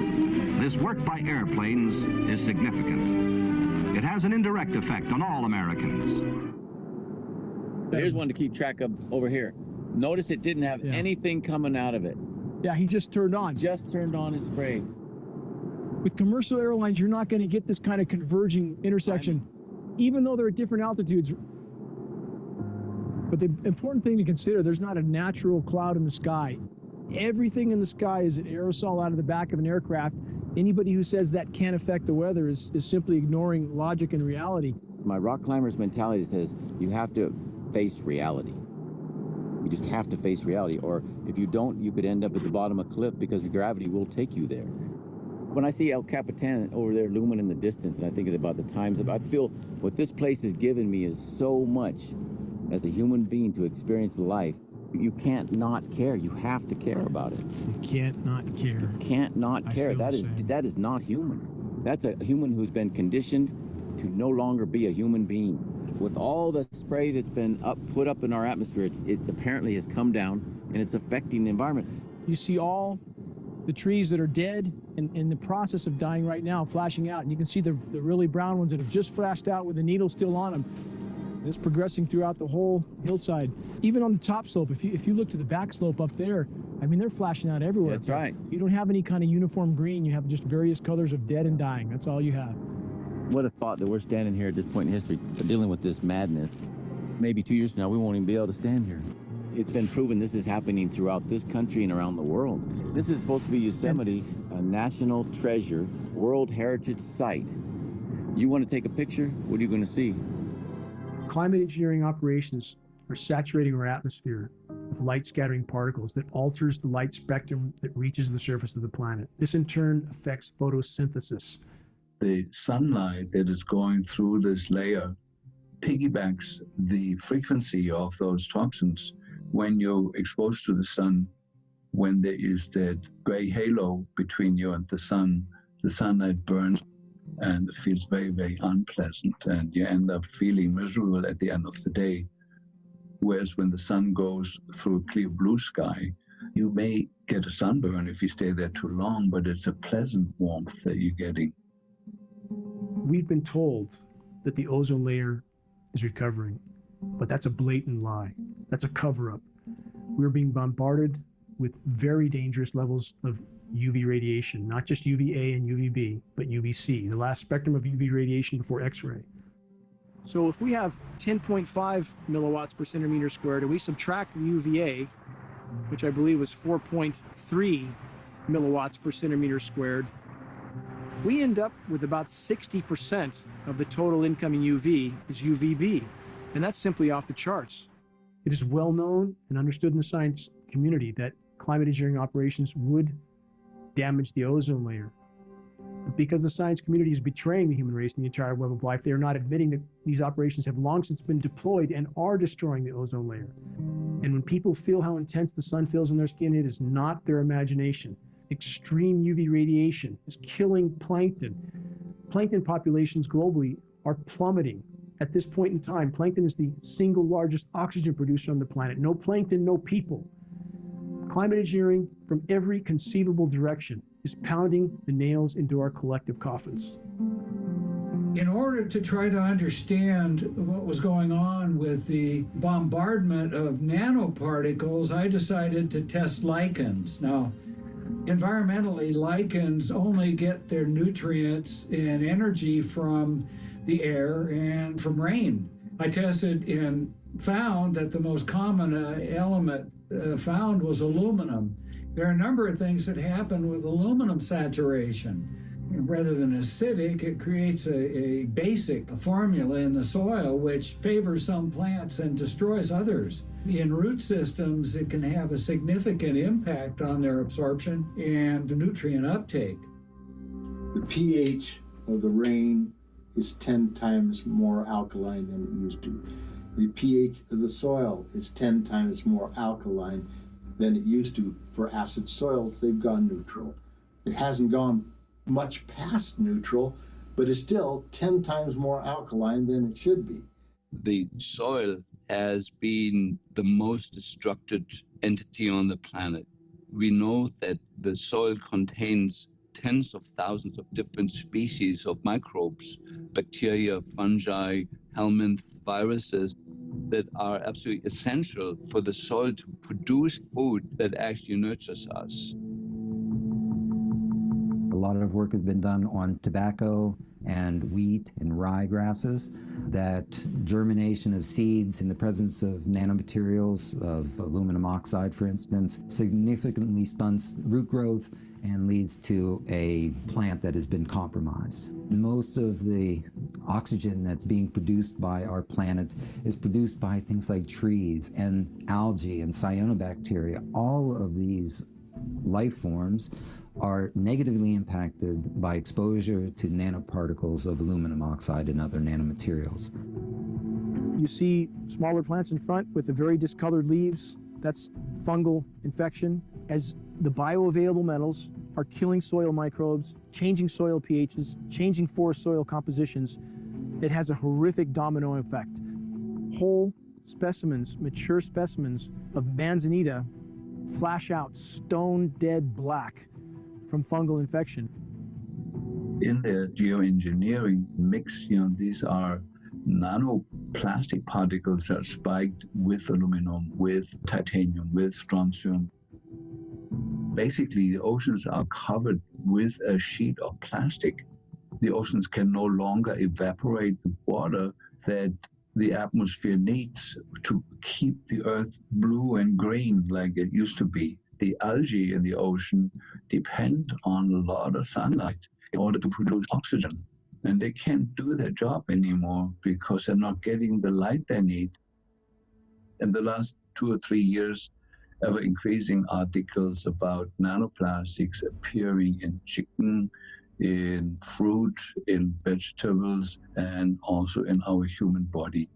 This work by airplanes is significant. It has an indirect effect on all Americans. Here's one to keep track of over here. Notice it didn't have anything coming out of it. Yeah, he just turned on. Just turned on his spray. With commercial airlines, you're not going to get this kind of converging intersection, even though they're at different altitudes. But the important thing to consider, there's not a natural cloud in the sky. Everything in the sky is an aerosol out of the back of an aircraft. Anybody who says that can't affect the weather is simply ignoring logic and reality. My rock climber's mentality says you have to face reality. You just have to face reality, or if you don't, you could end up at the bottom of a cliff because gravity will take you there. When I see El Capitan over there looming in the distance, and I think about the times, I feel what this place has given me is so much as a human being to experience life. You can't not care. You have to care about it. You can't not care. You can't not care. That is not human. That's a human who's been conditioned to no longer be a human being. With all the spray that's been put up in our atmosphere, it apparently has come down and it's affecting the environment. You see all the trees that are dead and in the process of dying right now, flashing out. And you can see the really brown ones that have just flashed out with the needle still on them. It's progressing throughout the whole hillside. Even on the top slope, if you look to the back slope up there, I mean, they're flashing out everywhere. That's right. You don't have any kind of uniform green. You have just various colors of dead and dying. That's all you have. What a thought that we're standing here at this point in history dealing with this madness. Maybe 2 years from now, we won't even be able to stand here. It's been proven this is happening throughout this country and around the world. This is supposed to be Yosemite, a national treasure, World Heritage Site. You want to take a picture? What are you going to see? Climate engineering operations are saturating our atmosphere with light-scattering particles that alters the light spectrum that reaches the surface of the planet. This in turn affects photosynthesis. The sunlight that is going through this layer piggybacks the frequency of those toxins. When you're exposed to the sun, when there is that gray halo between you and the sunlight burns and it feels very, very unpleasant, and you end up feeling miserable at the end of the day. Whereas when the sun goes through a clear blue sky, you may get a sunburn if you stay there too long, but it's a pleasant warmth that you're getting. We've been told that the ozone layer is recovering, but that's a blatant lie. That's a cover-up. We're being bombarded with very dangerous levels of UV radiation, not just UVA and UVB, but UVC, the last spectrum of UV radiation before X-ray. So if we have 10.5 milliwatts per centimeter squared and we subtract the UVA, which I believe was 4.3 milliwatts per centimeter squared, we end up with about 60% of the total incoming UV is UVB, and that's simply off the charts. It is well known and understood in the science community that climate engineering operations would damage the ozone layer. But because the science community is betraying the human race and the entire web of life, they are not admitting that these operations have long since been deployed and are destroying the ozone layer. And when people feel how intense the sun feels on their skin, it is not their imagination. Extreme UV radiation is killing plankton. Plankton populations globally are plummeting. At this point in time, plankton is the single largest oxygen producer on the planet. No plankton, no people. Climate engineering from every conceivable direction is pounding the nails into our collective coffins. In order to try to understand what was going on with the bombardment of nanoparticles, I decided to test lichens. Now, environmentally, lichens only get their nutrients and energy from the air and from rain. I tested and found that the most common element found was aluminum. There are a number of things that happen with aluminum saturation. Rather than acidic, it creates a basic formula in the soil which favors some plants and destroys others. In root systems, it can have a significant impact on their absorption and nutrient uptake. The pH of the rain is 10 times more alkaline than it used to. The pH of the soil is 10 times more alkaline than it used to. For acid soils, they've gone neutral. It hasn't gone much past neutral, but it's still 10 times more alkaline than it should be. The soil has been the most destructed entity on the planet. We know that the soil contains tens of thousands of different species of microbes, bacteria, fungi, helminth, viruses, that are absolutely essential for the soil to produce food that actually nurtures us. A lot of work has been done on tobacco and wheat and rye grasses, that germination of seeds in the presence of nanomaterials, of aluminum oxide, for instance, significantly stunts root growth and leads to a plant that has been compromised. Most of the oxygen that's being produced by our planet is produced by things like trees and algae and cyanobacteria. All of these life forms are negatively impacted by exposure to nanoparticles of aluminum oxide and other nanomaterials. You see smaller plants in front with the very discolored leaves. That's fungal infection. As the bioavailable metals are killing soil microbes, changing soil pHs, changing forest soil compositions, it has a horrific domino effect. Whole specimens, mature specimens of manzanita flash out stone dead black from fungal infection. In the geoengineering mix, these are nanoplastic particles that are spiked with aluminum, with titanium, with strontium. Basically, the oceans are covered with a sheet of plastic. The oceans can no longer evaporate the water that the atmosphere needs to keep the earth blue and green like it used to be. The algae in the ocean depend on a lot of sunlight in order to produce oxygen. And they can't do their job anymore because they're not getting the light they need. In the last 2 or 3 years, ever increasing articles about nanoplastics appearing in chicken, in fruit, in vegetables, and also in our human body.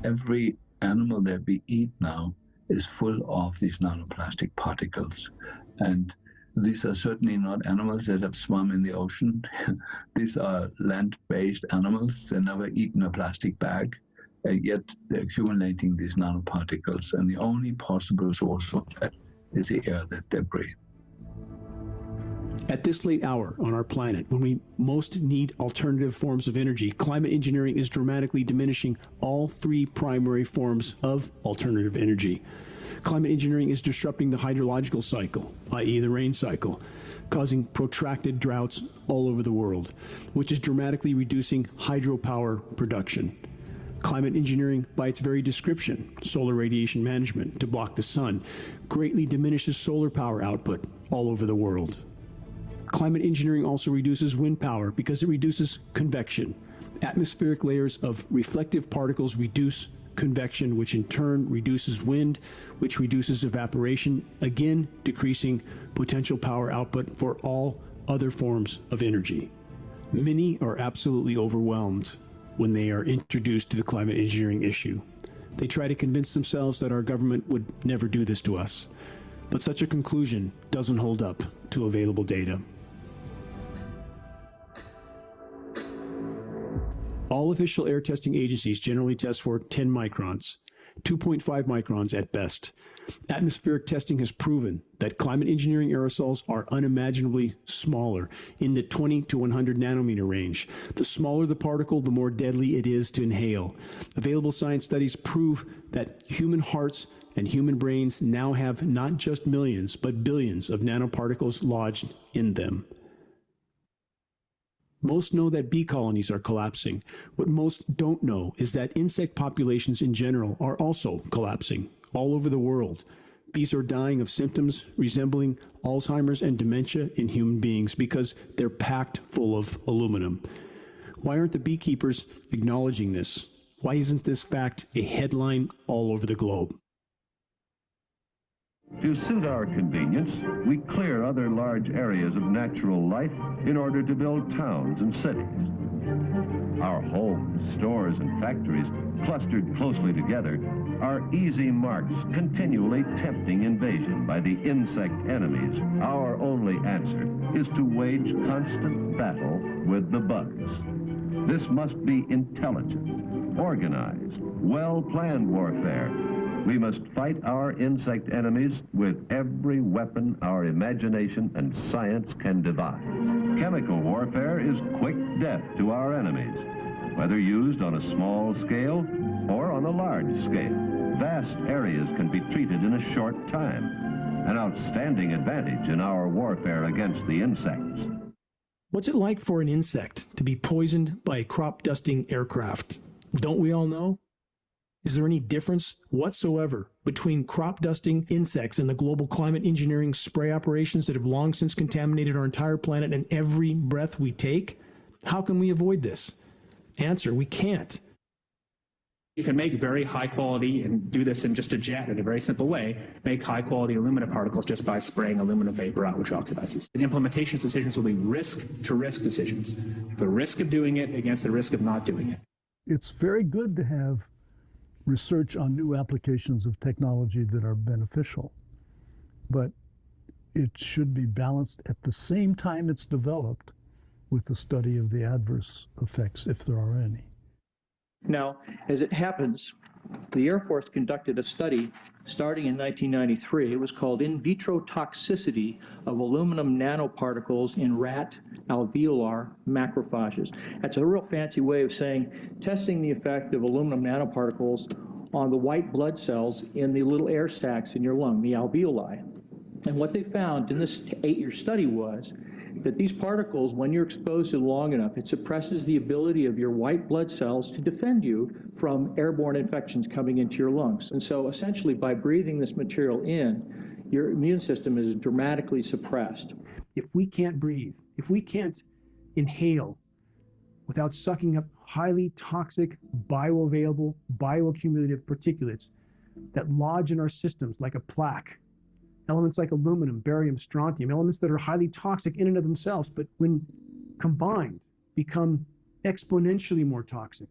Every animal that we eat now is full of these nanoplastic particles. And these are certainly not animals that have swum in the ocean. These are land-based animals. They've never eaten a plastic bag, and yet they're accumulating these nanoparticles. And the only possible source of that is the air that they breathe. At this late hour on our planet, when we most need alternative forms of energy, climate engineering is dramatically diminishing all three primary forms of alternative energy. Climate engineering is disrupting the hydrological cycle, i.e. the rain cycle, causing protracted droughts all over the world, which is dramatically reducing hydropower production. Climate engineering, by its very description, solar radiation management to block the sun, greatly diminishes solar power output all over the world. Climate engineering also reduces wind power because it reduces convection. Atmospheric layers of reflective particles reduce convection, which in turn reduces wind, which reduces evaporation, again decreasing potential power output for all other forms of energy. Many are absolutely overwhelmed when they are introduced to the climate engineering issue. They try to convince themselves that our government would never do this to us. But such a conclusion doesn't hold up to available data. All official air testing agencies generally test for 10 microns, 2.5 microns at best. Atmospheric testing has proven that climate engineering aerosols are unimaginably smaller, in the 20 to 100 nanometer range. The smaller the particle, the more deadly it is to inhale. Available science studies prove that human hearts and human brains now have not just millions, but billions of nanoparticles lodged in them. Most know that bee colonies are collapsing. What most don't know is that insect populations in general are also collapsing all over the world. Bees are dying of symptoms resembling Alzheimer's and dementia in human beings because they're packed full of aluminum. Why aren't the beekeepers acknowledging this? Why isn't this fact a headline all over the globe? To suit our convenience, we clear other large areas of natural life in order to build towns and cities. Our homes, stores, and factories, clustered closely together, are easy marks continually tempting invasion by the insect enemies. Our only answer is to wage constant battle with the bugs. This must be intelligent, organized, well-planned warfare. We must fight our insect enemies with every weapon our imagination and science can devise. Chemical warfare is quick death to our enemies, whether used on a small scale or on a large scale. Vast areas can be treated in a short time, an outstanding advantage in our warfare against the insects. What's it like for an insect to be poisoned by a crop-dusting aircraft? Don't we all know? Is there any difference whatsoever between crop-dusting insects and the global climate engineering spray operations that have long since contaminated our entire planet and every breath we take? How can we avoid this? Answer, we can't. You can make very high quality, and do this in just a jet in a very simple way, make high quality aluminum particles just by spraying aluminum vapor out, which oxidizes. And implementation decisions will be risk to risk decisions. The risk of doing it against the risk of not doing it. It's very good to have research on new applications of technology that are beneficial, but it should be balanced at the same time it's developed with the study of the adverse effects, if there are any. Now, as it happens, the Air Force conducted a study starting in 1993. It was called In Vitro Toxicity of Aluminum Nanoparticles in Rat Alveolar Macrophages. That's a real fancy way of saying testing the effect of aluminum nanoparticles on the white blood cells in the little air sacs in your lung, the alveoli. And what they found in this 8-year study was that these particles, when you're exposed to them long enough, it suppresses the ability of your white blood cells to defend you from airborne infections coming into your lungs. And so essentially by breathing this material in, your immune system is dramatically suppressed. If we can't breathe, if we can't inhale without sucking up highly toxic, bioavailable, bioaccumulative particulates that lodge in our systems like a plaque, elements like aluminum, barium, strontium, elements that are highly toxic in and of themselves, but when combined, become exponentially more toxic.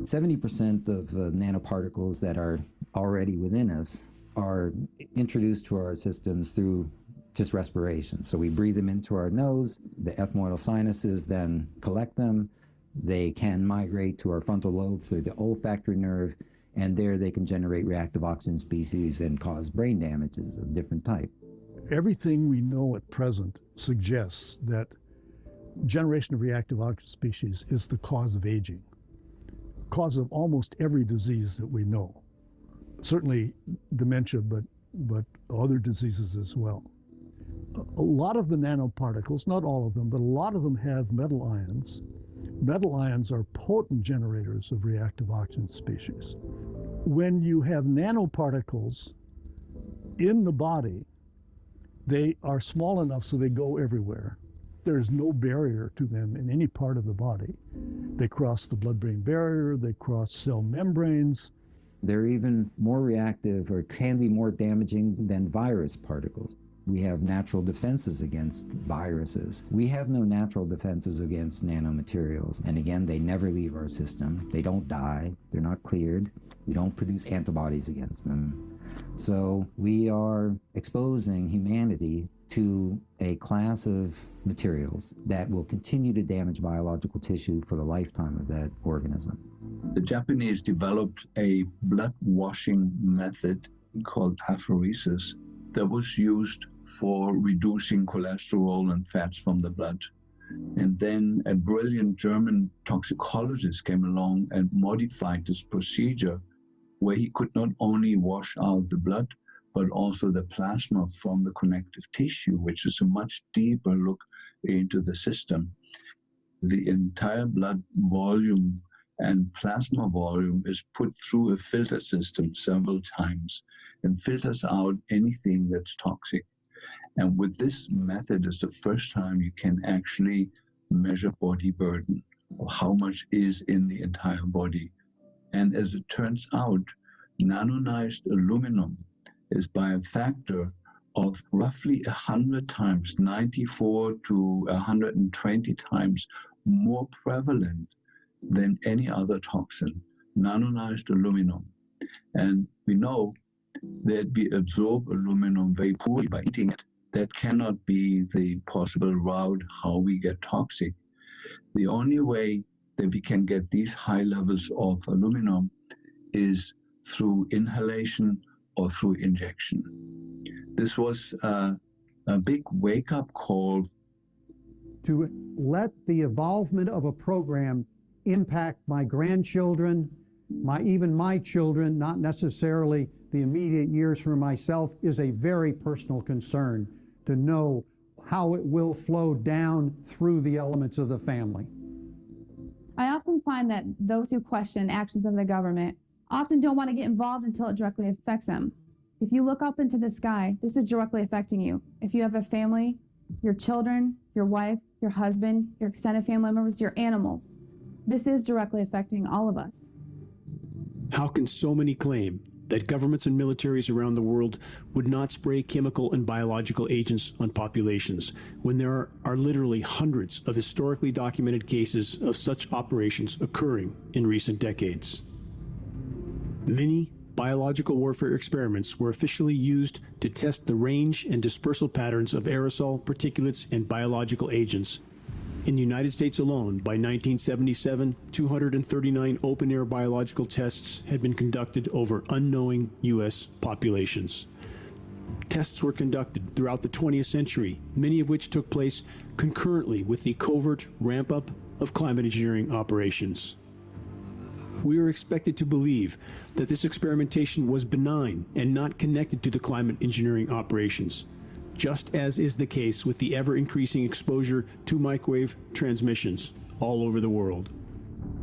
70% of the nanoparticles that are already within us are introduced to our systems through just respiration. So we breathe them into our nose, the ethmoidal sinuses then collect them, they can migrate to our frontal lobe through the olfactory nerve, and there they can generate reactive oxygen species and cause brain damages of different type. Everything we know at present suggests that generation of reactive oxygen species is the cause of aging, cause of almost every disease that we know. Certainly dementia, but other diseases as well. A lot of the nanoparticles, not all of them, but a lot of them have metal ions. Metal ions are potent generators of reactive oxygen species. When you have nanoparticles in the body, they are small enough so they go everywhere. There's no barrier to them in any part of the body. They cross the blood-brain barrier, they cross cell membranes. They're even more reactive or can be more damaging than virus particles. We have natural defenses against viruses. We have no natural defenses against nanomaterials. And again, they never leave our system. They don't die. They're not cleared. We don't produce antibodies against them. So we are exposing humanity to a class of materials that will continue to damage biological tissue for the lifetime of that organism. The Japanese developed a blood washing method called apheresis that was used for reducing cholesterol and fats from the blood. And then a brilliant German toxicologist came along and modified this procedure where he could not only wash out the blood, but also the plasma from the connective tissue, which is a much deeper look into the system. The entire blood volume and plasma volume is put through a filter system several times and filters out anything that's toxic. And with this method is the first time you can actually measure body burden, or how much is in the entire body. And as it turns out, nanonized aluminum is by a factor of roughly 100 times, 94 to 120 times more prevalent than any other toxin, nanonized aluminum. And we know that we absorb aluminum very poorly by eating it. That cannot be the possible route how we get toxic. The only way that we can get these high levels of aluminum is through inhalation or through injection. This was a big wake-up call. To let the evolvement of a program impact my grandchildren, even my children, not necessarily the immediate years for myself, is a very personal concern to know how it will flow down through the elements of the family. I often find that those who question actions of the government often don't want to get involved until it directly affects them. If you look up into the sky, this is directly affecting you. If you have a family, your children, your wife, your husband, your extended family members, your animals, this is directly affecting all of us. How can so many claim that governments and militaries around the world would not spray chemical and biological agents on populations when there are literally hundreds of historically documented cases of such operations occurring in recent decades? Many biological warfare experiments were officially used to test the range and dispersal patterns of aerosol, particulates, and biological agents. In the United States alone, by 1977, 239 open-air biological tests had been conducted over unknowing U.S. populations. Tests were conducted throughout the 20th century, many of which took place concurrently with the covert ramp-up of climate engineering operations. We are expected to believe that this experimentation was benign and not connected to the climate engineering operations, just as is the case with the ever-increasing exposure to microwave transmissions all over the world.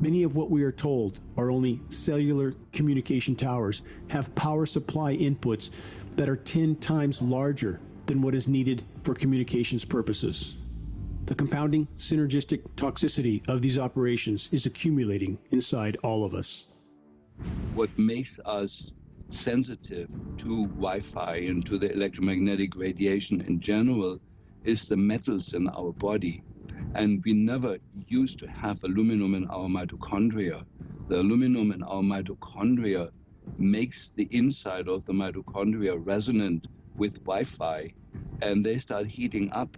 Many of what we are told are only cellular communication towers have power supply inputs that are 10 times larger than what is needed for communications purposes. The compounding synergistic toxicity of these operations is accumulating inside all of us. What makes us sensitive to Wi-Fi and to the electromagnetic radiation in general is the metals in our body. And we never used to have aluminum in our mitochondria. The aluminum in our mitochondria makes the inside of the mitochondria resonant with Wi-Fi, and they start heating up,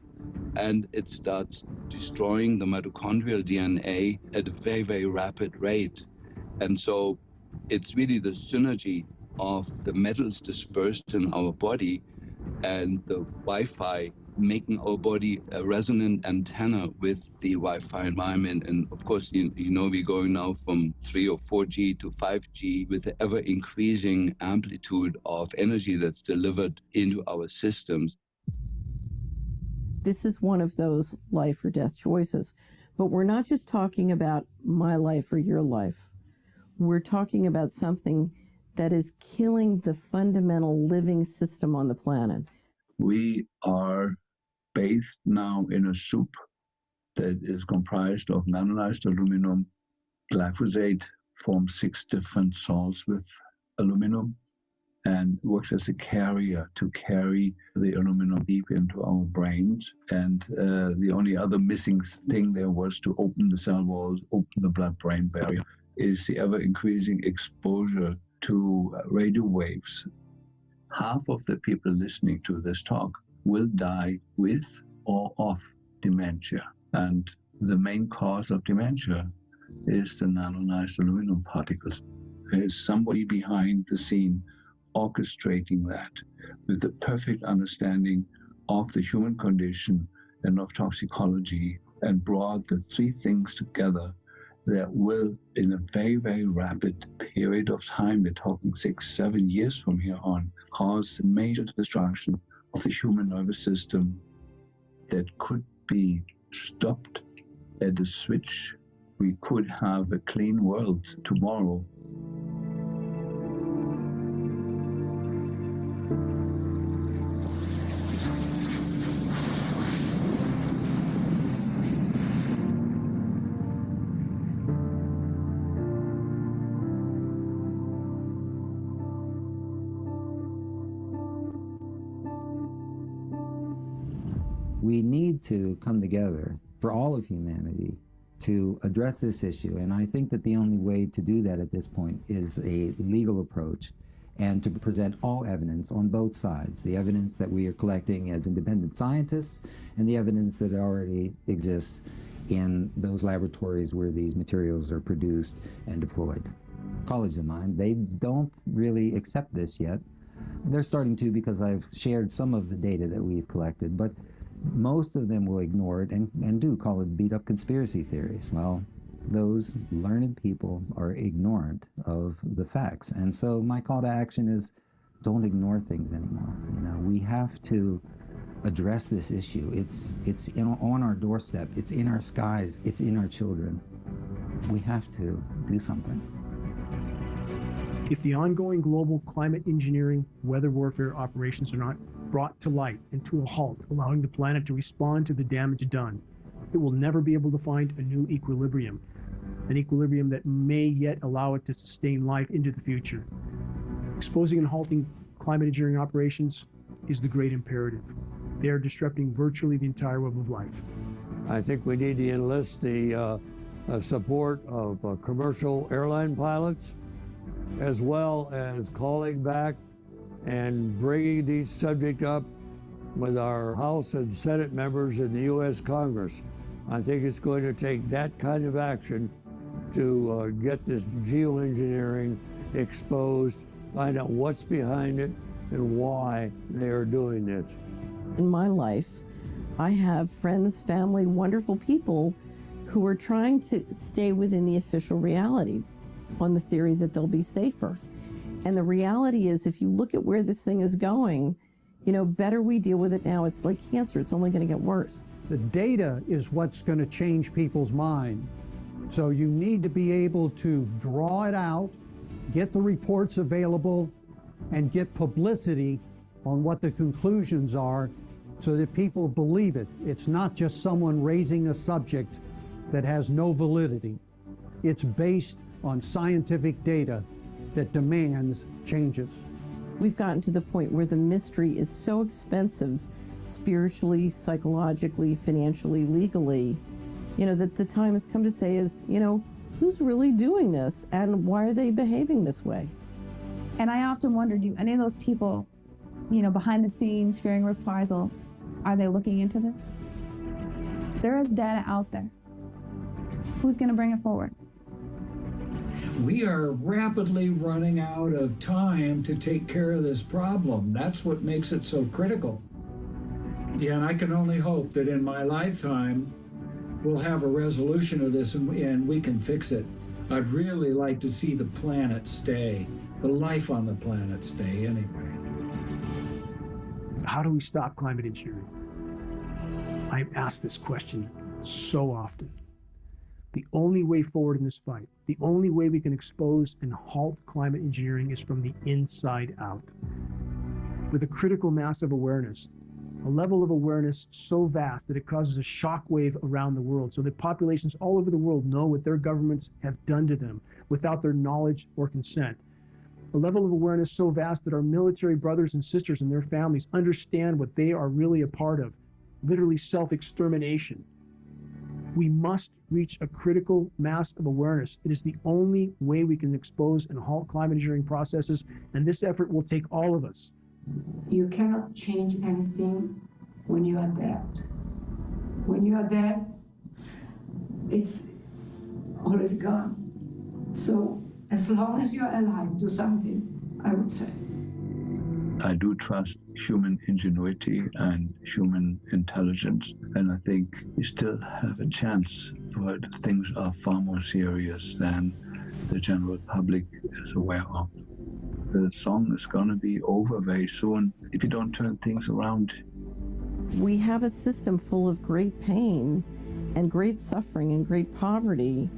and it starts destroying the mitochondrial DNA at a very, very rapid rate. And so it's really the synergy of the metals dispersed in our body and the Wi-Fi making our body a resonant antenna with the Wi-Fi environment. And of course, you know, we're going now from 3 or 4G to 5G with the ever increasing amplitude of energy that's delivered into our systems. This is one of those life or death choices. But we're not just talking about my life or your life. We're talking about something that is killing the fundamental living system on the planet. We are bathed now in a soup that is comprised of nanonized aluminum. Glyphosate forms 6 different salts with aluminum and works as a carrier to carry the aluminum deep into our brains. And the only other missing thing there was to open the cell walls, open the blood-brain barrier, is the ever-increasing exposure to radio waves. Half of the people listening to this talk will die with or of dementia. And the main cause of dementia is the nanonized aluminum particles. There's somebody behind the scene orchestrating that with the perfect understanding of the human condition and of toxicology, and brought the 3 things together that will, in a very, very rapid period of time, we're talking 6-7 years from here on, cause major destruction of the human nervous system that could be stopped at a switch we could have a clean world tomorrow. We need to come together for all of humanity to address this issue. And I think that the only way to do that at this point is a legal approach and to present all evidence on both sides, the evidence that we are collecting as independent scientists and the evidence that already exists in those laboratories where these materials are produced and deployed. Colleagues of mine, they don't really accept this yet. They're starting to because I've shared some of the data that we've collected, but most of them will ignore it and do call it beat-up conspiracy theories. Well, those learned people are ignorant of the facts. And so my call to action is don't ignore things anymore. You know, we have to address this issue. It's on our doorstep. It's in our skies. It's in our children. We have to do something. If the ongoing global climate engineering, weather warfare operations are not brought to light and to a halt, allowing the planet to respond to the damage done, it will never be able to find a new equilibrium, an equilibrium that may yet allow it to sustain life into the future. Exposing and halting climate engineering operations is the great imperative. They are disrupting virtually the entire web of life. I think we need to enlist the support of commercial airline pilots, as well as calling back and bringing these subject up with our House and Senate members in the U.S. Congress. I think it's going to take that kind of action to get this geoengineering exposed, find out what's behind it and why they are doing this. In my life, I have friends, family, wonderful people who are trying to stay within the official reality on the theory that they'll be safer. And the reality is, if you look at where this thing is going, you know, better we deal with it now. It's like cancer, it's only going to get worse. The data is what's going to change people's mind. So you need to be able to draw it out, get the reports available, and get publicity on what the conclusions are so that people believe it. It's not just someone raising a subject that has no validity. It's based on scientific data that demands changes. We've gotten to the point where the mystery is so expensive, spiritually, psychologically, financially, legally, you know, that the time has come to say is, you know, who's really doing this and why are they behaving this way? And I often wonder, do any of those people, you know, behind the scenes, fearing reprisal, are they looking into this? There is data out there. Who's going to bring it forward? We are rapidly running out of time to take care of this problem. That's what makes it so critical. Yeah, and I can only hope that in my lifetime, we'll have a resolution of this and we can fix it. I'd really like to see the planet stay, the life on the planet stay anyway. How do we stop climate engineering? I've asked this question so often. The only way forward in this fight, the only way we can expose and halt climate engineering is from the inside out. With a critical mass of awareness, a level of awareness so vast that it causes a shockwave around the world, so that populations all over the world know what their governments have done to them without their knowledge or consent. A level of awareness so vast that our military brothers and sisters and their families understand what they are really a part of, literally self-extermination. We must reach a critical mass of awareness. It is the only way we can expose and halt climate engineering processes, and this effort will take all of us. You cannot change anything when you are dead. When you are dead, it's already gone. So as long as you are alive, do something, I would say. I do trust human ingenuity and human intelligence, and I think we still have a chance, but things are far more serious than the general public is aware of. The song is going to be over very soon if you don't turn things around. We have a system full of great pain and great suffering and great poverty,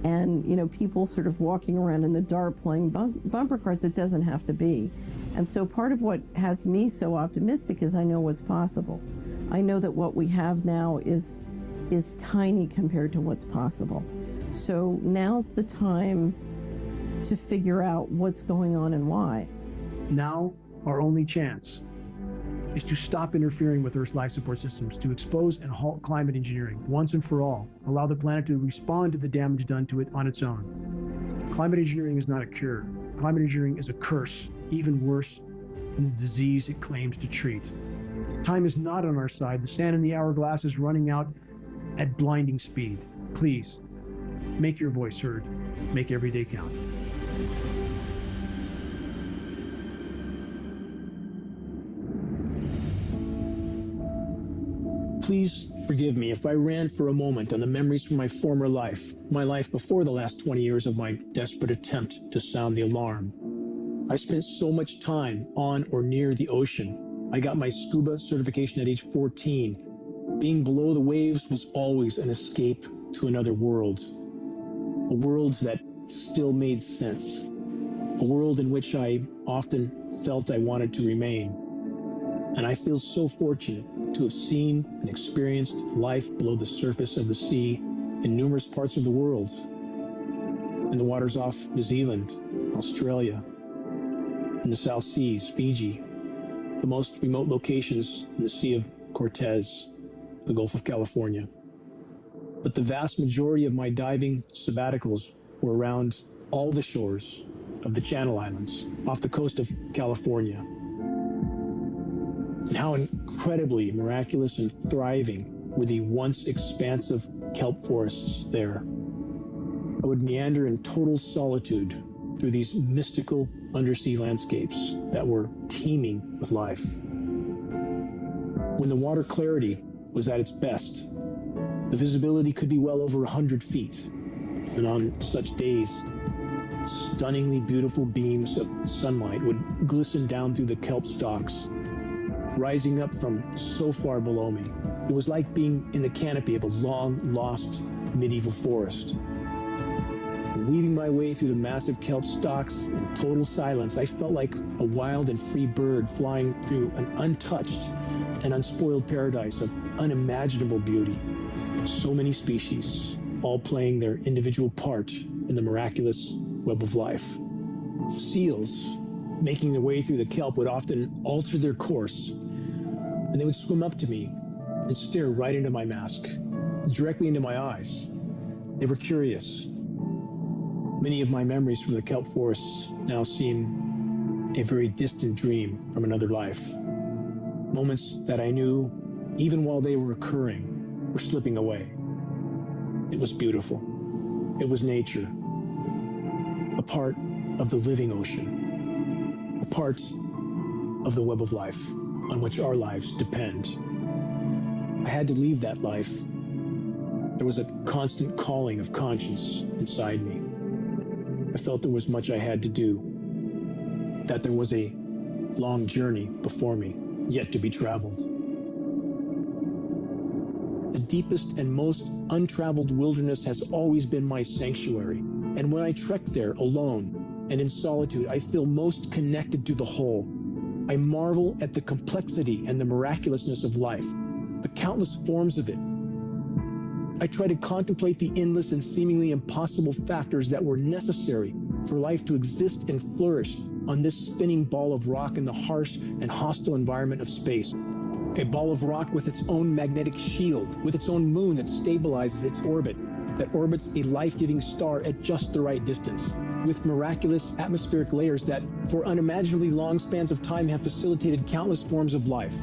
and, you know, people sort of walking around in the dark playing bumper cars. It doesn't have to be. And so part of what has me so optimistic is I know what's possible. I know that what we have now is tiny compared to what's possible. So now's the time to figure out what's going on and why. Now, our only chance is to stop interfering with Earth's life support systems, to expose and halt climate engineering once and for all, allow the planet to respond to the damage done to it on its own. Climate engineering is not a cure. Climate engineering is a curse, even worse than the disease it claims to treat. Time is not on our side. The sand in the hourglass is running out at blinding speed. Please, make your voice heard. Make every day count. Please forgive me if I ran for a moment on the memories from my former life, my life before the last 20 years of my desperate attempt to sound the alarm. I spent so much time on or near the ocean. I got my scuba certification at age 14. Being below the waves was always an escape to another world. A world that still made sense. A world in which I often felt I wanted to remain. And I feel so fortunate to have seen and experienced life below the surface of the sea in numerous parts of the world. In the waters off New Zealand, Australia, in the South Seas, Fiji, the most remote locations in the Sea of Cortez, the Gulf of California. But the vast majority of my diving sabbaticals were around all the shores of the Channel Islands, off the coast of California. And how incredibly miraculous and thriving were the once expansive kelp forests there. I would meander in total solitude through these mystical undersea landscapes that were teeming with life. When the water clarity was at its best, the visibility could be well over 100 feet. And on such days, stunningly beautiful beams of sunlight would glisten down through the kelp stalks, rising up from so far below me. It was like being in the canopy of a long-lost medieval forest. And weaving my way through the massive kelp stalks in total silence, I felt like a wild and free bird flying through an untouched and unspoiled paradise of unimaginable beauty. So many species, all playing their individual part in the miraculous web of life. Seals, making their way through the kelp, would often alter their course, and they would swim up to me and stare right into my mask, directly into my eyes. They were curious. Many of my memories from the kelp forests now seem a very distant dream from another life. Moments that I knew, even while they were occurring, were slipping away. It was beautiful. It was nature. A part of the living ocean. A part of the web of life on which our lives depend. I had to leave that life. There was a constant calling of conscience inside me. I felt there was much I had to do, that there was a long journey before me, yet to be traveled. The deepest and most untraveled wilderness has always been my sanctuary, and when I trek there alone and in solitude, I feel most connected to the whole. I marvel at the complexity and the miraculousness of life, the countless forms of it. I try to contemplate the endless and seemingly impossible factors that were necessary for life to exist and flourish on this spinning ball of rock in the harsh and hostile environment of space. A ball of rock with its own magnetic shield, with its own moon that stabilizes its orbit, that orbits a life-giving star at just the right distance, with miraculous atmospheric layers that, for unimaginably long spans of time, have facilitated countless forms of life.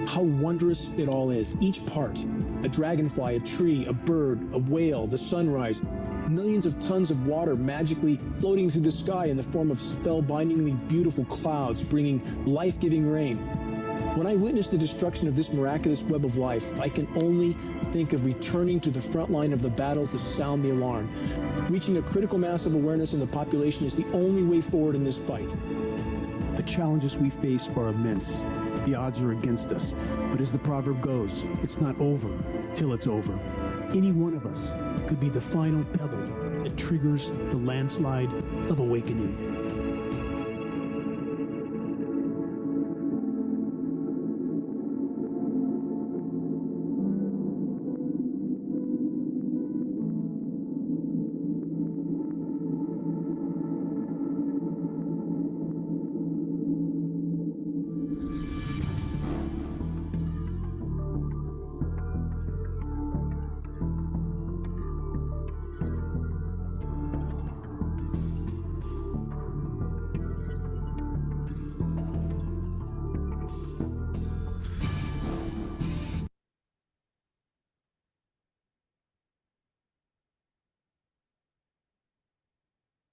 How wondrous it all is, each part. A dragonfly, a tree, a bird, a whale, the sunrise, millions of tons of water magically floating through the sky in the form of spellbindingly beautiful clouds, bringing life-giving rain. When I witness the destruction of this miraculous web of life, I can only think of returning to the front line of the battle to sound the alarm. Reaching a critical mass of awareness in the population is the only way forward in this fight. The challenges we face are immense. The odds are against us. But as the proverb goes, it's not over till it's over. Any one of us could be the final pebble that triggers the landslide of awakening.